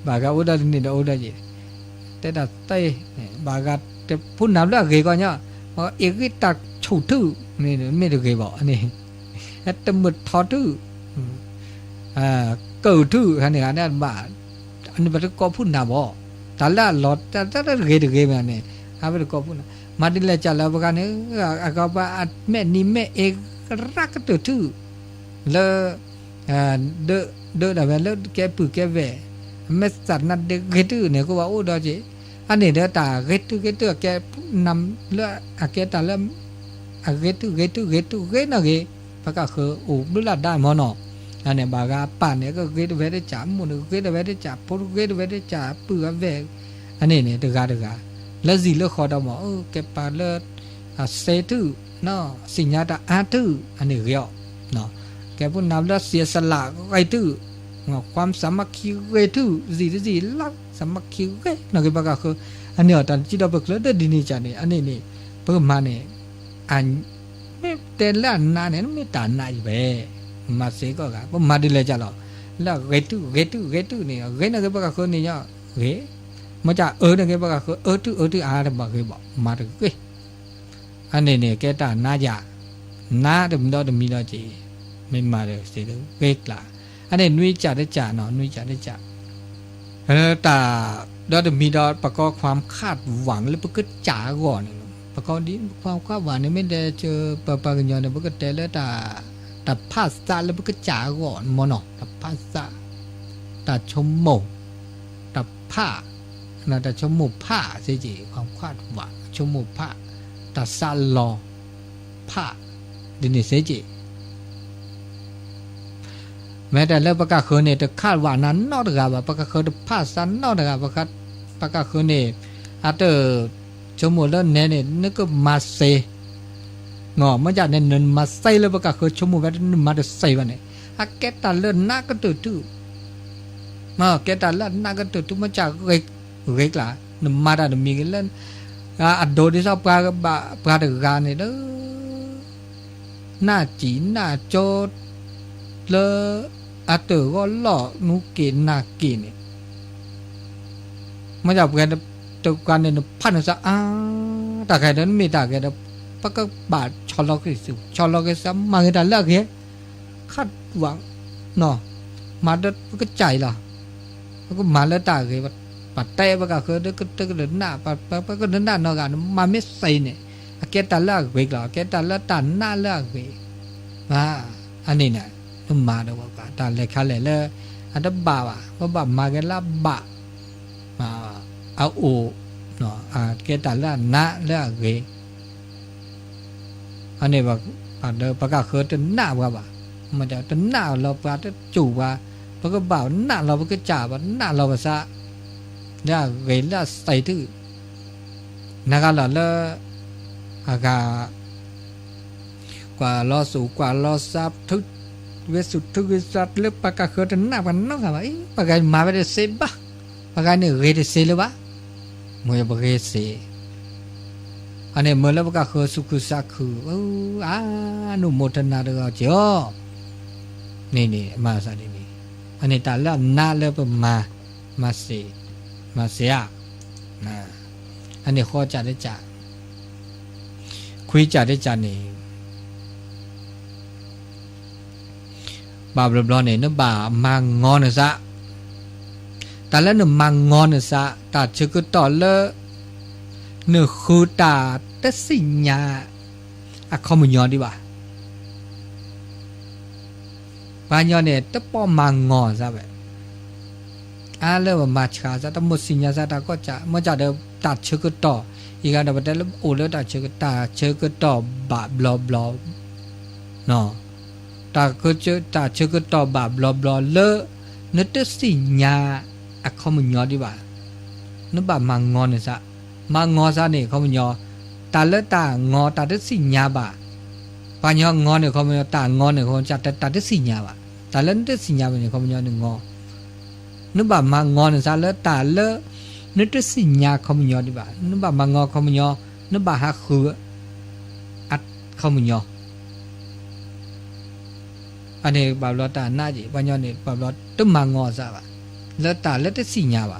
บางไงอุดานี่เดาอุดาจีเตะดาเตะบางไงจะพูดน้ำแล้วเกยก่อนเนี่ยว่าเอกวิตัดฉูดทูนี่ไม่ได้เกยบอกนี่แต่หมดทอทูเกิดทูอันนี้อันนี้บ้าอันนี้เป็นก็พูดน้ำบ่ตาละหลอดตาละเกยแบบนี้อาไปดูก็พูดมาดิเลจัลแล้วกันเนี่ยก็ว่าแม่นี่แม่เอกรักตัวทูแล้วเดอแบบแล้วแกปือแกแหวแม่สัตว์นั่นเด็กเกตุเนี่ยก็ว่าโอ้ดอจีอันนี้เดอตาเกตุแกนำแล้วแกตาแล้วเกตุเกนะเกปะก็คือโอ้ดูละได้หมอเนาะอันนี้บางก็ป่านเนี่ยก็เกตุเวได้จับมุนเกตุเวได้จับพวกเกตุเวได้จับปือแหวอันนี้เนี่ยตึกแล้วสิเลือกขอดมแกปาเลือเซตุเนาะสิญญาตาอาตุอันนี้เรียกเนาะแกพูดนำแล้วเสียสละไอ้ตุความสามัคคีเวตุสิลักสามัคคีเวนะก็ปะก็คืออันนี้ตอนจิตเอาไปแล้วได้ดีนี่จ้ะนี่อันนี้นี่เพิ่มมาเนี่ยอันไม่เต้นแล้วนานเนี่ยไม่ตานายไปมาเสก็ก็มาดีเลยจ้ะหรอแล้วเวตุนี่เวนะก็ปะก็คือนี่เนาะเวมาจากเนี่ยแกบอกก็ตุอะไรบอกแกบอกมาถึงเว้ยอันนี้เนี่ยแกตาน่าจะน่าจะมีดอกมีดอกจีไม่มาเลยสิเด้อเวกล่ะอันนี้นุ้ยจ่าได้จ่าเนาะนุ้ยจ่าได้จ่าตาดอกมีดอกประกอบความคาดหวังแล้วก็จ่าก่อนประกอบนี้ความคาดหวังเนี่ยไม่ได้เจอปะกันยอนเนี่ยก็แต่แล้วตาภาษาแล้วก็จ่าก่อนมอเนาะตาภาษาตาชมโมตาผ้าน่าจะชมมุผ้าสิจีความคาดหวังช ชมุพะตัสสะลอพะดินิเสจิแม้แต่เรื่องประกาศคืนเนี่ยจะคาดว่านั้นนอกจากว่าประกาศคืนพาสันนอกจากประกาศคืนเนี่ยอาจจะชมุเรื่องเนี่ยนึกก็มาเซงอมันจะเนี่ยนึกมาเซเลยประกาศคืนชมุแบบนึกมาจะเซวันเนี่ยอาเกตันเรื่องนักก็ตื่นมาเกตันเรื่องนักก็ตื่นมันจะเร็กละนึกมาได้นึกมีกันเล่นอัดโดดิสอบปลาดึกการเนี่ยเด้อหน้าจีหน้าโจดเลอาเตอก็หล่อนุกินนากินมาจากกันตัวกันเนี่ยพันซะตาแกนั้นมีตาแกนั้นปักก็บาดชอลล์กิสุชอลล์กิซ้ำมาให้ได้เลิกเหรอคาดหวังเนาะมาเด็ดก็ใจล่ะก็มาแล้วตาแกว่าปัดเตะปักก็คือเด็กก็เดินหน้าปัดก็เดินหน้านอกกันมาไม่ใส่เนี่ยแกตาเลิกเวกหรอแกตาเลิกตาหน้าเลิกเวกอันนี้เนี่ยมาดูว่าตาเล็กขาเล็กเลยอันนั้นบ่าวว่ามากันละบ่ามาเอาโอเนาะเกตันละนะละเกอันนี้ว่าเดินประกาศคือจะหน้าว่ามันจะหน้าเราประจะจู่ว่าเพราะก็บ่าวหน้าเราเพราะก็จ่าว่าหน้าเราภาษาละเกละใส่ถือนักการละอากากว่าล้อสูกว่าล้อซับทุกเวสุทุกสัตว์เลือกปากกาเขยหน้าวันน้องกันว่าปากกามาไปได้เสบะปากกาเนี่ยเรดเสเลยบะมวยบเรเสอันนี้เมื่อแล้วปากกาเขยสุขุสักคือนุโมทนาเด้อเจ้านี่มาซะนี่อันนี้ตาละนาเลือกมาเสียอันนี้ข้อจัดได้จัดคุยจัดได้จัดนี่บาบลอเนี่ยนึกบ่ามางอนซะแต่แล้วนึกมางอนซะแต่เชื่อก็ต่อเลยนึกคือตาแต่สิ่งยาเขาไม่ยอมดีกว่าบางยอเนี่ยแต่พอมางอนซะแบบเลยว่ามาช้าซะแต่หมดสิ่งยาซะแต่ก็จะมันจะเดินตัดเชื่อก็ต่ออีกอันเดียวแต่แล้วโอ้แล้วตัดเชื่อก็ต่อบาบลเนาะตาก็เจอตาเชื่อก็ต่อบาบลเลอะนึกแต่สิ่งยาเขาไม่ยอมดีกว่านึกบ่ามางอนซะมางอซะเนี่ยเขาไม่ยอมตาเลอะตางอตาแต่สิ่งยาบ่าปัญญางอนเนี่ยเขาไม่ยอมตางอนเนี่ยเขาจะตาแต่สิ่งยาบ่าตาเลอะแต่สิ่งยาเนี่ยเขาไม่ยอมงอนึกบ่ามางอนซะเลอะตาเลอะนึกแต่สิ่งยาเขาไม่ยอมดีกว่านึกบ่ามางอเขาไม่ยอมนึกบ่าหักคือเขาไม่ยอมอันนี้บาปลอตาหน้าจีปัญญาเนี่ยบาปลอตึมางอซะบ่ะแล้วตาเล็ดสิ่งยาบ่ะ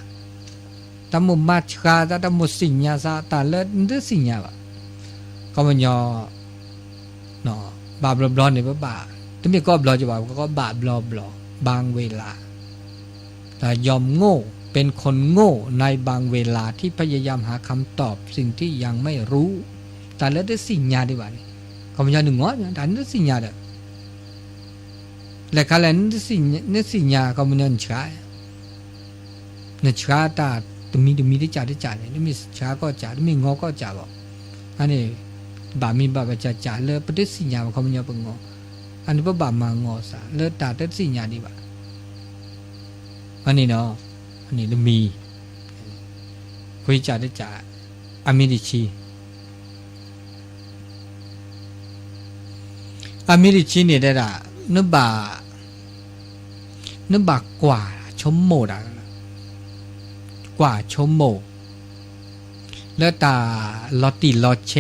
ตามุมาชาตามุสิ่งยาซะตาเล็ดสิ่งยาบ่ะก็มันยอเนาะบาปลอเนี่ยบ่าตึมีก็บลอจะบ่าก็บาปลอบางเวลาแต่ยอมโง่เป็นคนโง่ในบางเวลาที่พยายามหาคำตอบสิ่งที่ยังไม่รู้ตาเล็ดสิ่งยาดีกว่านี่ก็มันยอหนึ่งง้อตาเล็ดสิ่งยาเด้อและเขาเล่นนี่สิ่งยาเขาไม่นั่นช้าเนี่ยช้าตาตัวมีได้จ่าเนี่ยนี่มีช้าก็จ่ามีงอก็จ่าบอกอันนี้บามีบาไปจ่าเลยประเดี๋ยวสิ่งยาเขาไม่ยอมเป็นงออันนี้บามางอซะเลยตาเด็ดสิ่งยาดีบ่าอันนี้เนาะอันนี้มีคุยจ่าได้จ่าอามิริชีเนี่ยได้ละนึกบ่ากว่าชั่วโมงกว่าชั่วโมงแล้วตาลอติลอเช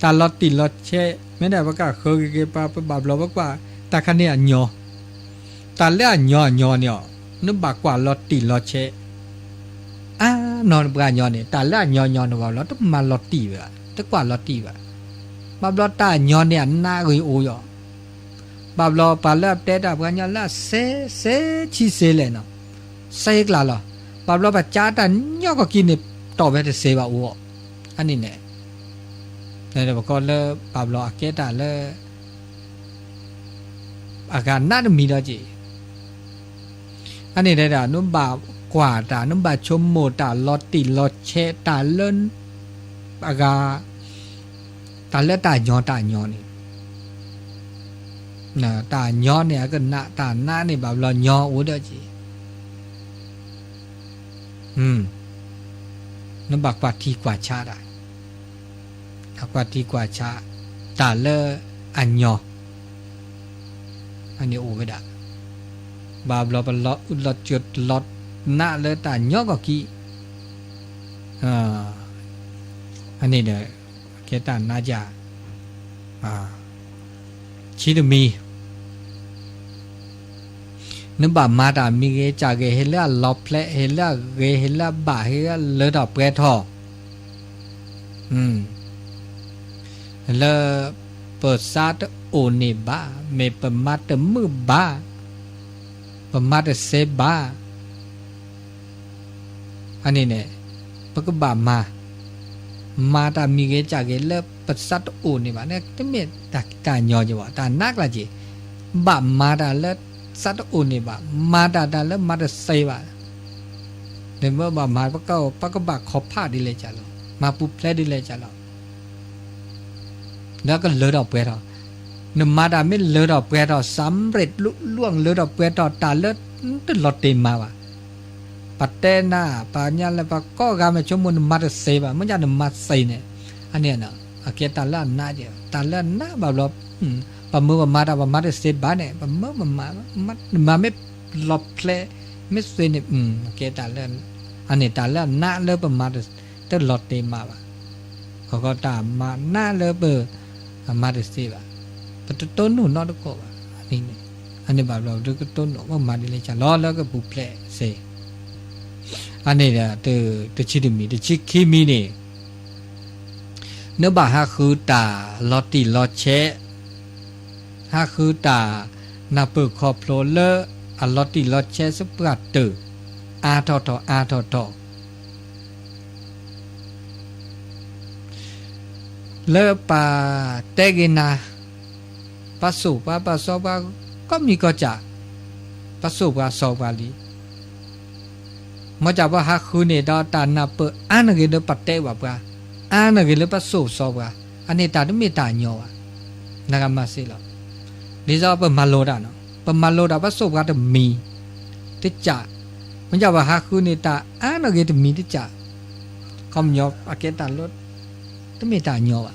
ตาลอติลอเชไม่ได้ประกาศเคยเก็บปลาบาบเราว่าตาคันเนี่ยหยอตาเล่หยอเนี่ยนึกบ่ากว่าลอติลอเชนอนประกาศหยอเนี่ยตาเล่หยอเนี่ยว่าเราต้องมาลอติว่ะตะกว่าลอติว่ะบาบลอตาหยอเนี่ยหน้ากุยโอยบาบลอปาลาเตตาปัญญาละเซชีเซเลยเนาะเซกลาลอบาบลอปะจาตาหยอก็กินเนี่ยต่อไปจะเซบะโออันนี้เนี่ยแต่บอกก็เลยบาบลออาเกตาเลยอาการน่าจะมีแล้วจีอันนี้ได้ด่านุ่มบาค กว่าตาน้ำบาชมโมตาลอติลอเชตาเล่นปากาตาเล่ตาญอนี่นะตาญอเนี่ยก็นะตาหน้านี่แบบเราญออุดจีน้ำบากว่าทีกว่าชาได้กว่าทีกว่าชาตาเล่อันญออันนี้โอเวดาบาบเราเป็นลอจุดลอหน้าเลยตาญอก็กี่อันนี้เนี่ยเกตานาจาชิดมีนึกบ่ามาตามีเกจากเกเฮล่าลอบเลเฮล่าเกเฮล่าบ่าเฮล่าเลดอกเปรทอเลเปิดซาตโอเนบ้าเมปมาตมือบ้าปมาตเซบ้าอันนี้เนี่ยปกบ่ามาตามีเกจากเกเลเปิดซาตโอเนบ้าเนี่ยจะมีตาญอจีวะตานักละจีบ่ามาตาเลสัตว์อุ่นนี่บ่มาดาแล้วมาดาเซบ่เดี๋ยวบ่มาปะก็บ่ขอบผ้าดิเลยจ้ะล่ะมาปุ๊บแพลดิเลยจ้ะล่ะแล้วก็เลือดออกไปแล้วนมาดาไม่เลือดออกไปแล้วสำเร็จล่วงเลือดออกไปแล้วตาเลือดตลอดเต็มมาว่ะปัตเตน่าปาญาแล้วปะก็กามาชมมันมาดาเซบ่มันจะมาเซเนี่ยอันเนี้ยนะอาเกตาล่าน่าเดียวตาล่าน่าบ่รอปะมือมาดามาดาเซบ้าเนี่ยปะมือมาไม่หลบเพลไม่เซเนี่ยเกตาเล่นอันนี้ตาเล่นหน้าเลิกปะมาดาแต่หลอดเต็มมาว่ะเขาก็ตามมาหน้าเลิกเบอร์มาดาเซบ่ะปะต้นหนูนอตก็ว่ะอันนี้แบบเราดูก็ต้นหนูว่ามาดีเลยจ้ะล้อแล้วก็บุเพลเซอันนี้เนี่ยตัวชิดมีตัวชิคีมีเนี่ยเนื้อบ่าฮาคือตาลอติลอเชฮาคือตานาเปิดคอโพลเลอร์อลอติลอเชสปรัตเตอร์อาทอเลอปาเตกินาปัสสุปาปัสสปาก็มีก็จะปัสสุปาสอบาลีมาจากว่าฮาคือเนี่ยดอตานาเปิดอันนั้นก็ปัตเตว่าปาอันนั้นก็ปัสสุสอบาอันนี้ตาไม่ตาญอนักมาสิล่ะนี่จะเป็นมาโลดาเนาะเป็นมาโลดาปัสสุก็จะมีติดจ่ามันจะว่าหาคือนี่ตาอันนั้นก็จะมีติดจ่าคำยออาเกตันรถจะไม่ตาญอว่ะ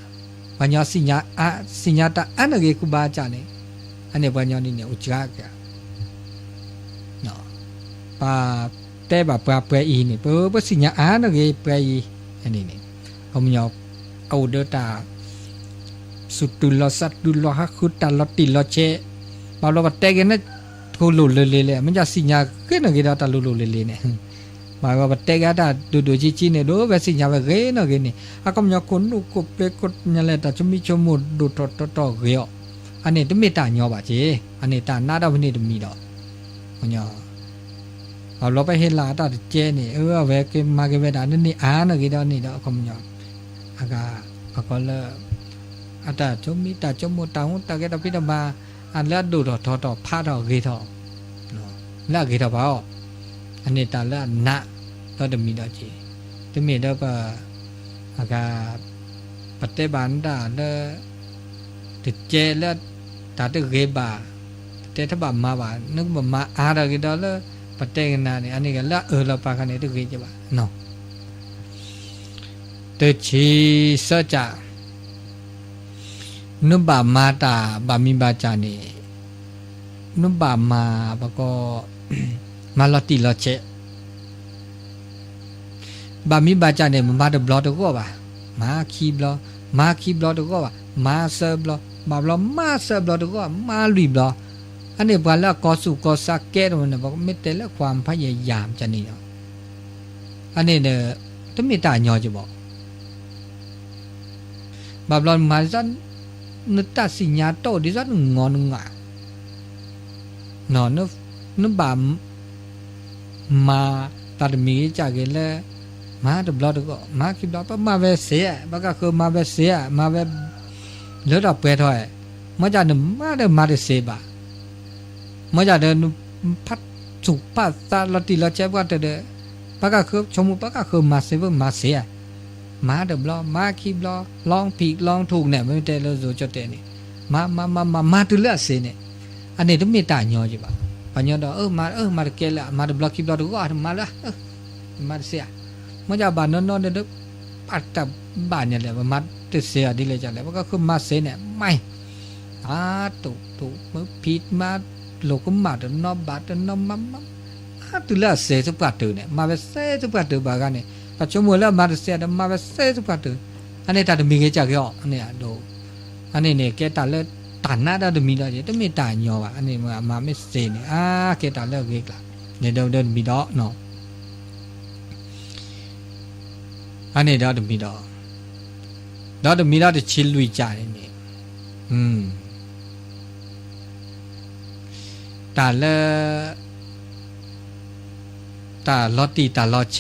ปัญญาสิญาตาอันนั้นก็คือบาจานี่อันนี้ปัญญานี่เนี่ยอุจจาระเนาะปาแต่แบบปลาเปรย์นี่เพื่อสิญาอันนั้นก็เปรย์อันนี้เนี่ยคำยอเอาเดตาสุดตุลสัตตุลฮักขุตตลอติลอเชบาลบัตเตกันนะทุลุเลมันจะสิญญาเกินกี่ดาวตาลุเลเนี่ยบาลบัตเตกันตาดูจีเนี่ยดูแบบสิญญาแบบเกนกี่นี่อาก็มีคนดูกบเป็ดกดเนี่ยแหละแต่จะมีชมูดูต่อเกี่ยวอันนี้ต้องมีตาหยอบอ่ะจีอันนี้ตาหน้าดาวนี่ต้องมีดอกมันยอบาลไปเฮลาตาเจนี่เวกมาเกเวดานี่อ่านกี่ดาวนี่ดอกก็มีอากาก็เลยอาตาจมีตาจมูตาหูตาเกตพิธมาอันแล้วดูดอทอพาดอกเกทอแล้วเกทอเปล่าอันนี้ตาแล้วนะก็จะมีดอกจีจะมีดอกก็อากาปฏิบัติตาแล้วติดเจแล้วตาตึกเกบาแต่ถ้าแบบมาว่านึกแบบมาอาดอกดอแล้วปฏิกันนานี่อันนี้ก็แล้วเราปากันนี่ตึกเกจะบ้าเนาะตึกชีเสจนุบามาตาบามิบาจานี่นุบามาบก็มาลอติลอเชบามิบาจานี่มาเดบลอตก็ว่ามาคีบลอตก็ว่ามาเซบลอบาบลอมาเซบลอตก็ว่ามาลุยบลออันนี้บาละกอสุกอสักแก่ตรงนั้นบอกไม่แต่ละความพยายามจะนี่เนาะอันนี้เนี่ยต้องมีตาหยอจะบอกบาบลอมาซันนึกตาสิญญาโตดิสันงอนงะนอนนึกบามมาตัดมีจากเกลมาตบลอดก็มาคิดลอดมาเวเสียบก็คือมาเวเสียมาเวเลือดออกไปถอยมาจากนึมาเดมาเดเสบามาจากเดินพัด สุปัสสะลอติลอเจ็บว่าเด้อปากกะคือชมุปากกะคือมาเสวมาเสียมาเดบลอมาคีบลอลองผิดลองถูกเนี่ยไม่ได้แล้วโซจดแต่นี่มาตุละเสเนี่ยอันนี้ต้องมีตาญอจิบะปัญญาดอมาเกละมาเดบลอคีบลอดูก็มาละมาเสียมันจะบานนอนเด้อปัดตับบานเนี่ยแหละมาติเสียดีเลยจังเลยมันก็คือมาเสเนี่ยไม่ถูกมือผิดมาโลกมาเดนอบาดนอมมาตุละเสสุปัตตุเนี่ยมาเวเสสุปัตตุบากันเนี่ยแต่ชั่วโมงแล้วมาเสียมาเวเสสุปัตตุอันนี้ตาดมีเกจักยออันนี้ดูอันนี้เนี่ยแกตาเลิศตาหน้าดมีดอกจะไม่ตาญอวะอันนี้มาไม่เสเนี่ยแกตาเลิศเกกละเนี่ยเดินมีดอกเนาะอันนี้ดอกมีดอกจะชิลุยจ่ายเนี่ยตาเลิศตาลอตีตาลอเช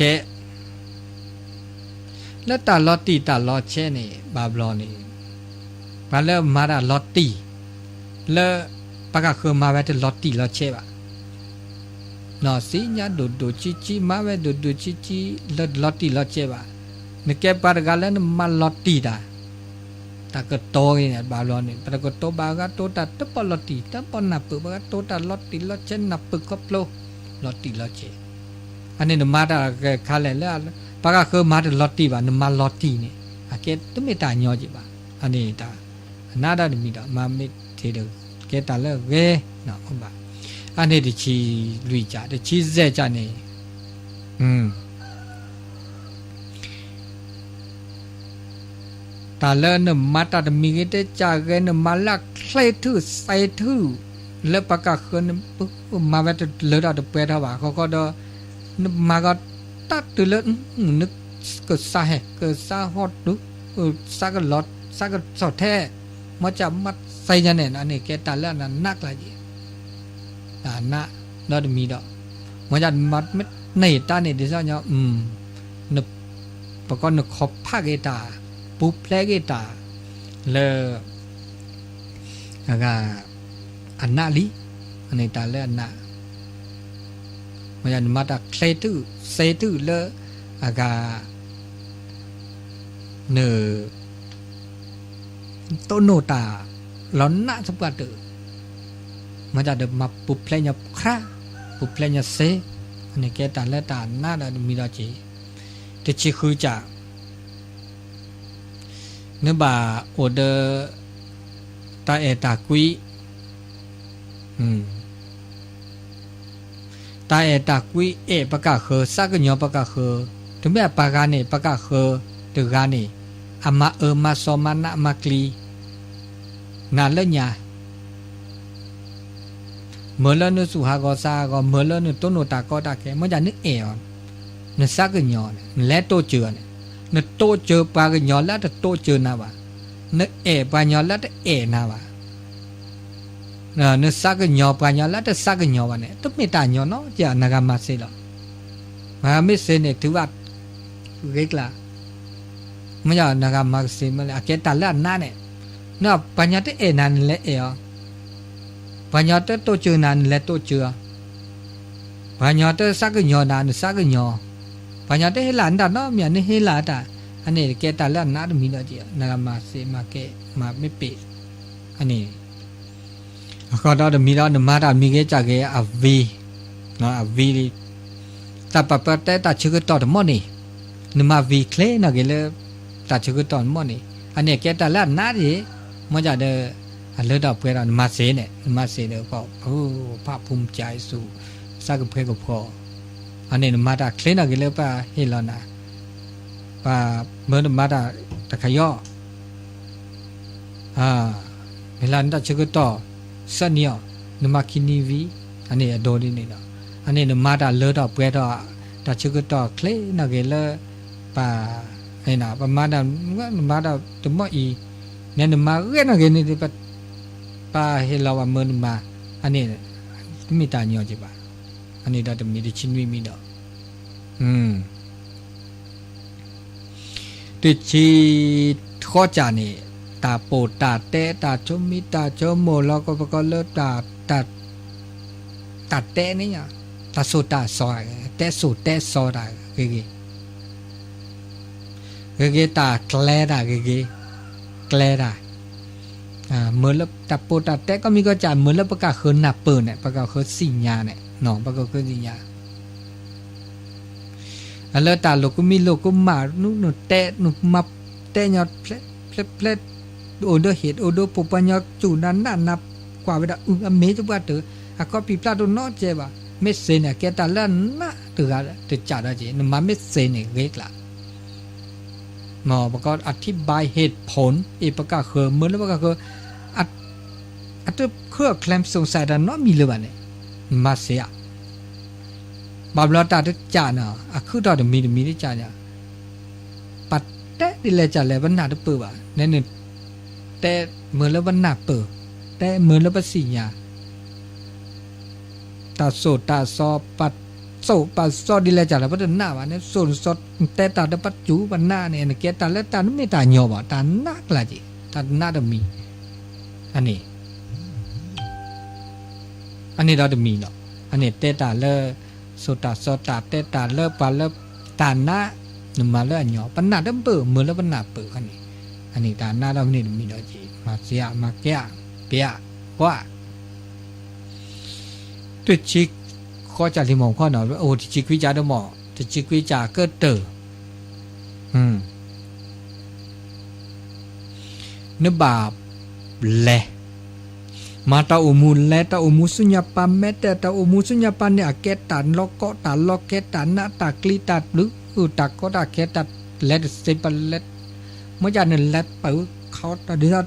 แล้วตาลอตีตาลอเชนี่บาบลอนี่บาแล้วมาดาลอตีแล้วปากกะคือมาเวทลอตีลอเชบะนอสิญาดูจิมาเวดูจิลอตีลอเชบะนึกแกปากกะแล้วมาลอตีดาตากะโตเนี่ยบาบลอนี่ปากกะโตบากะโตตาตปลอตีตปนับปึบากะโตตาลอตีลอเชนับปึกครบโลลอตีลอเชอันนี้นมาดาคาเลแล้วปากกาคือมาดลอตตี้บานมาลอตตี้เนี่ยอาเกตุมิตาญอจิบะอันนี้ตานาดามิดามามิเทเดเกตาเลเวนะอุบะอันนี้ดิชีลุยจาดิชีเซจานี่ตาเลนมาตาดมีเกตจาเกนมาลักไซทืไซทืแล้วปากกาคือมาเวตเลดาดเปทาวะเขาก็ดมาก็ตัดตัวเลือนึกก็สาเหตุก็สาฮอดนึกสาก็ลอดสาก็สอดแท้มาจะมัดใส่ยันเนี่ยอันนี้แกตาเลือดนั้นนักละจีนะเราจะมีดอกมาจะมัดไม่ในตาเนี่ยดิฉันเนี่ยนึกปกตินึกขอบผ้าเกตาปุบแผลเกตาเลยก็อันน่าลีอันนี้ตาเลือดน่ะมันมาจากเซตุเลอากาเนโตโนตาหลอนน่าสกัดมันจะเดิมมาปุบเพลญคราปุบเพลญเซอันนี้แกตาและตาหน้าดามีดาจีแต่ชีคือจะเนื้อบาโอเดตาตากุยตาตากุยปากกาเคอสักญอปากกาเคอถึงแม้ปากกาเนี่ยปากกาเคอตึกานี่อามามาสมานะมากลีงานเล่นยาเมื่อเล่นสุหากอซาก็เมื่อเล่นต้นโนตาก็ตาแกมันจะนึกนึกสักญอเนี่ยและโตเจือเนี่ยนึกโตเจือปากญอแล้วแต่โตเจือนะวะนึกปากญอแล้วแต่นะวะนึกสักญอปากญอแล้วแต่สักญอวะเนี่ยต้องมีตาญอเนาะจะนากามาเสลมาไม่เสเนี่ยถือว่าเรียกละไม่ใช่นากามาเสมาเลยอาเกตาแล้วนั่นเนี่ยเนาะปัญญาที่นั่นแหละปัญญาที่โตเจือนั่นแหละโตเจือปัญญาที่สักญอนั่นสักญอปัญญาที่เฮลันดาเนาะมีอันนี้เฮลันดาอันนี้เกตาแล้วนั่นมีแล้วจีนากามาเสมาเกมาไม่เปอันนี้ก็ได้มีแล้วมาได้มีเกจากเกอวีเนาะอวีแต่ปะปะแต่ตัดชื่อต่อหมดนี่นมาวีเคลนะเกเลยตัดชื่อต่อหมดนี่อันนี้เกตาแล้วนั่นดิมันจะเดอเลือดออกไปแล้วมาเสเนี่ยมาเสเนี่ยก็โอ้ภาคภูมิใจสู่สักเพื่อก็พออันนี้มาได้เคลนะเกเลยป่ะเฮลนะป่ะเมื่อมาได้ตะขย่อเวลาตัดชื่อต่อสัญญานมาคินีวีอันนี้โดนนี่เนาะอันนี้นมาดาเลือดออกไปต่อตัดชื่อต่อเคลนะเกลป่าไอ้น่ะประมาณนั้นมาดาตัวมออีเนี่ยนมาเรียนนะเกนี่ป่าเฮลาวาเมินมาอันนี้มีตาญอจิบะอันนี้ดาตมีดิชินวีมีดอกติชีข้อจานี่ตาโปตาเตตาชมิตาชโมแล้วก็เลิกตาเตนี่อ่ะต ta so ta so te so da ge ta clear da ge clear da mưa lớp tập po tập té có mi có chả mưa lớp bác cả khơi nạp bờ này bác cả khơi xì nhà này nọ bác cả khơi gì nhà lỡ ta lục có mi lục có mà nụ té nụ mập té nhọt plét ô đô hết ô đô po pa nhọt chủ nắn đàn nạp quả với đã mấy chỗ bát tử có bị plát đồ nó chơi bà mấy sen này cái ta lên nã từ trả ra chứ mà mấy sen này ghét lắmหมอประกอบอธิบายเหตุผลอีประกาศคือเหมือนแล้วประกาศคืออัตเครื่องแคลมสงสัยแต่น้อมีเลยบ้านเนี่ยมาเสียบาบลอตาที่จ่าเนาะคือตอนเดี๋ยวมีที่จ่าเนี่ยปัดเตะดิเลยจ่าเลยวันหน้าที่เปิดว่ะเนี่ยหนึ่งเตะเหมือนแล้ววันหน้าเปิดเตะเหมือนแล้วปัดสี่ยาตาโสตาซอปัดโซปัดซอดิเลยจ่าแล้วปัดหน้าว่ะเนี่ยโซนซอแต่ตาเดปัดจูวันหน้าเนี่ยเกตตาแล้วตาไม่ตาหยอบอ่ะตาหนักละจีตาหน้าจะมีอันนี้เราจะมีเนาะอันนี้เตตาเลโซตาเตตาเลปาเลตาหน้าหนึ่งมาเลหยอปัญหาเดิมเปิดมือแล้วปัญหาเปิดอันนี้ตาหน้าเราเนี่ยมีเนาะจีมาเสียมาแก่เปียว่าตัวชิกข้อจากที่มองข้อหน่อยว่าโอ้ที่ชิกวิจารณ์都หมอที่ชิกวิจารณ์ก็เตอเนื้อบาปแลมาตาอุมูลแลตาอุมูสุญญาปันแม้แต่ตาอุมูสุญญาปันเนี่ยแกตันล็อกเกาะตันล็อกแกตันหน้าตากลีตัดหรือตักก็ตาแกตัดแลดเซปันแลดเมื่อจานเนี่ยแลดไปเขาตาเดือด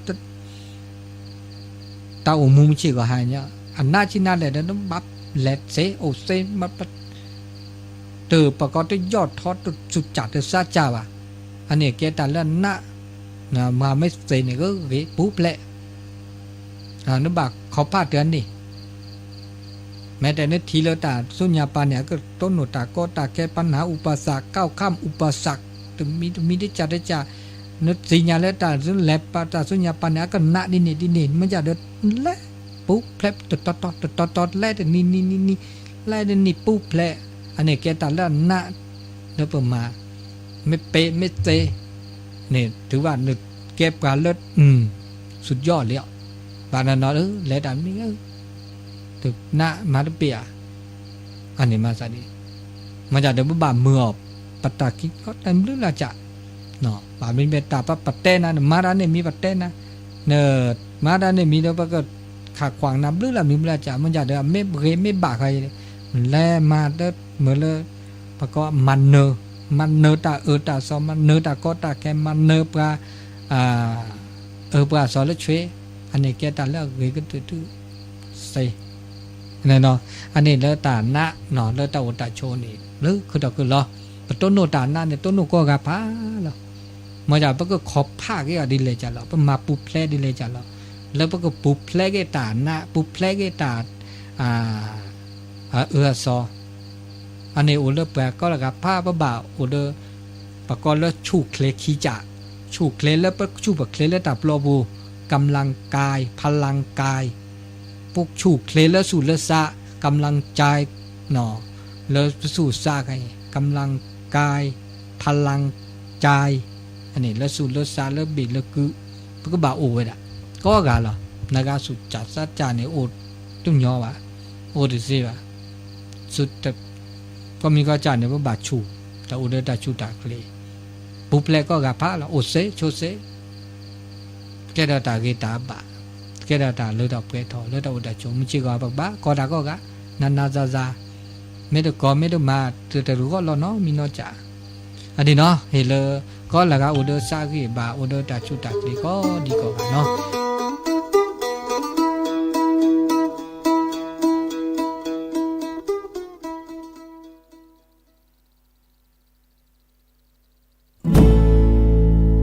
ตาอุมูไม่ใช่ก็หายเนี่ยอันหน้าชินาแลดนั้นบับแลดเซโอเซมาเตอประกอบด้วยยอดทอดสุดจัดซาจ่าว่ะอันนี้แกตันแล้วหน้ามาไม่เซเนี่ยก็เวปุ๊บแหละนึกบักเขาพลาดเดือนดิแม้แต่ในทีละตาสุญญาปานเนี่ยก็ต้นหนุตาก็ตาแก้ปัญหาอุปสรรคก้าวข้ามอุปสรรคถึงมีได้จัดได้จ่านึกสิญญาและตาสุญแลปตาสุญญาปานเนี่ยก็หน้าดินนี่มันจะเดือดแล่ปุ๊บแผลตอดแล่แต่นี่แล่แต่นี่ปุ๊บแผลอันนี้แกตาแล้วหน้าเดือดประมาไม่เป๊ะไม่เตะเนี่ยถือว่านึกเก็บการเลิศสุดยอดเลยบางนั้นเลยแต่ไม่ถึงหน้ามาตเปียอันนี้มาสัดีมาจากเดิมบ่ามือปัตตาคิก็เต็มเรื่องละจะเนาะบ่ามีเบตาปัตเต้นะมาด้านนี้มีปัตเต้นะเนอมาด้านนี้มีแล้วก็ขาขวางน้ำเรื่องละมีละจะมันจากเดิมไม่บากใครแลมาเดิมเหมือนเลยประกอบมันเนอตาตาซอมันเนอตาก็ตาแกมันเนอปลาปลาซอเลช่วยอันนี้แกตาแล้วเกยก็ตื้อใส่เนี่ยเนาะอันนี้แล้วตาหน้าเนาะแล้วตาอุตาโชนี่หรือคือดอกคือรอต้นโนตาหน้าเนี่ยต้นโนก็กะพ้าแล้วมาจากก็ขอบผ้าก็ดีเลยจ้ะเราไปมาปุบแพลดีเลยจ้ะเราแล้วก็ปุบแพลก็ตาหน้าปุบแพลก็ตาซออันนี้อุลแปลก็ละกับผ้าบ่าวอุลปะกอบแล้วชูเคลขี้จ่าชูเคลแล้วก็ชูแบบเคลแล้วตาปลอบูกำลังกายพลังกายพวกชูเคลแล้วสู่เลสะกำลังใจหนอแล้วสู่ซาไงกำลังกายพลังใจอันนี้แล้วสู่เลสะแล้วบิดแล้วคือก็บ่าโอ้ยอ่ะก็กาลนากาสุจัดสัจจาเนี่ยโอตุ้งยอวะโอดิซีวะสุดแต่ก็มีก็จานเนี่ยว่าบาชูแต่โอเดตาชูตาเคลปุ๊บแล้วก็กาพระละโอเซโชเซแกดาตาเกตาบะแกดาตาเลือดออกเปทอเลือดออกแต่ชมชิกาบักบะก็ดาก็กะนานาซาซาไม่ได้ก็ไม่ได้มาแต่รู้ก็รอเนาะมีนอจ่าอันนี้เนาะเฮเลก็ละกะอุดซากีบะอุดตาชุตาคลีก็ดีก็เนาะ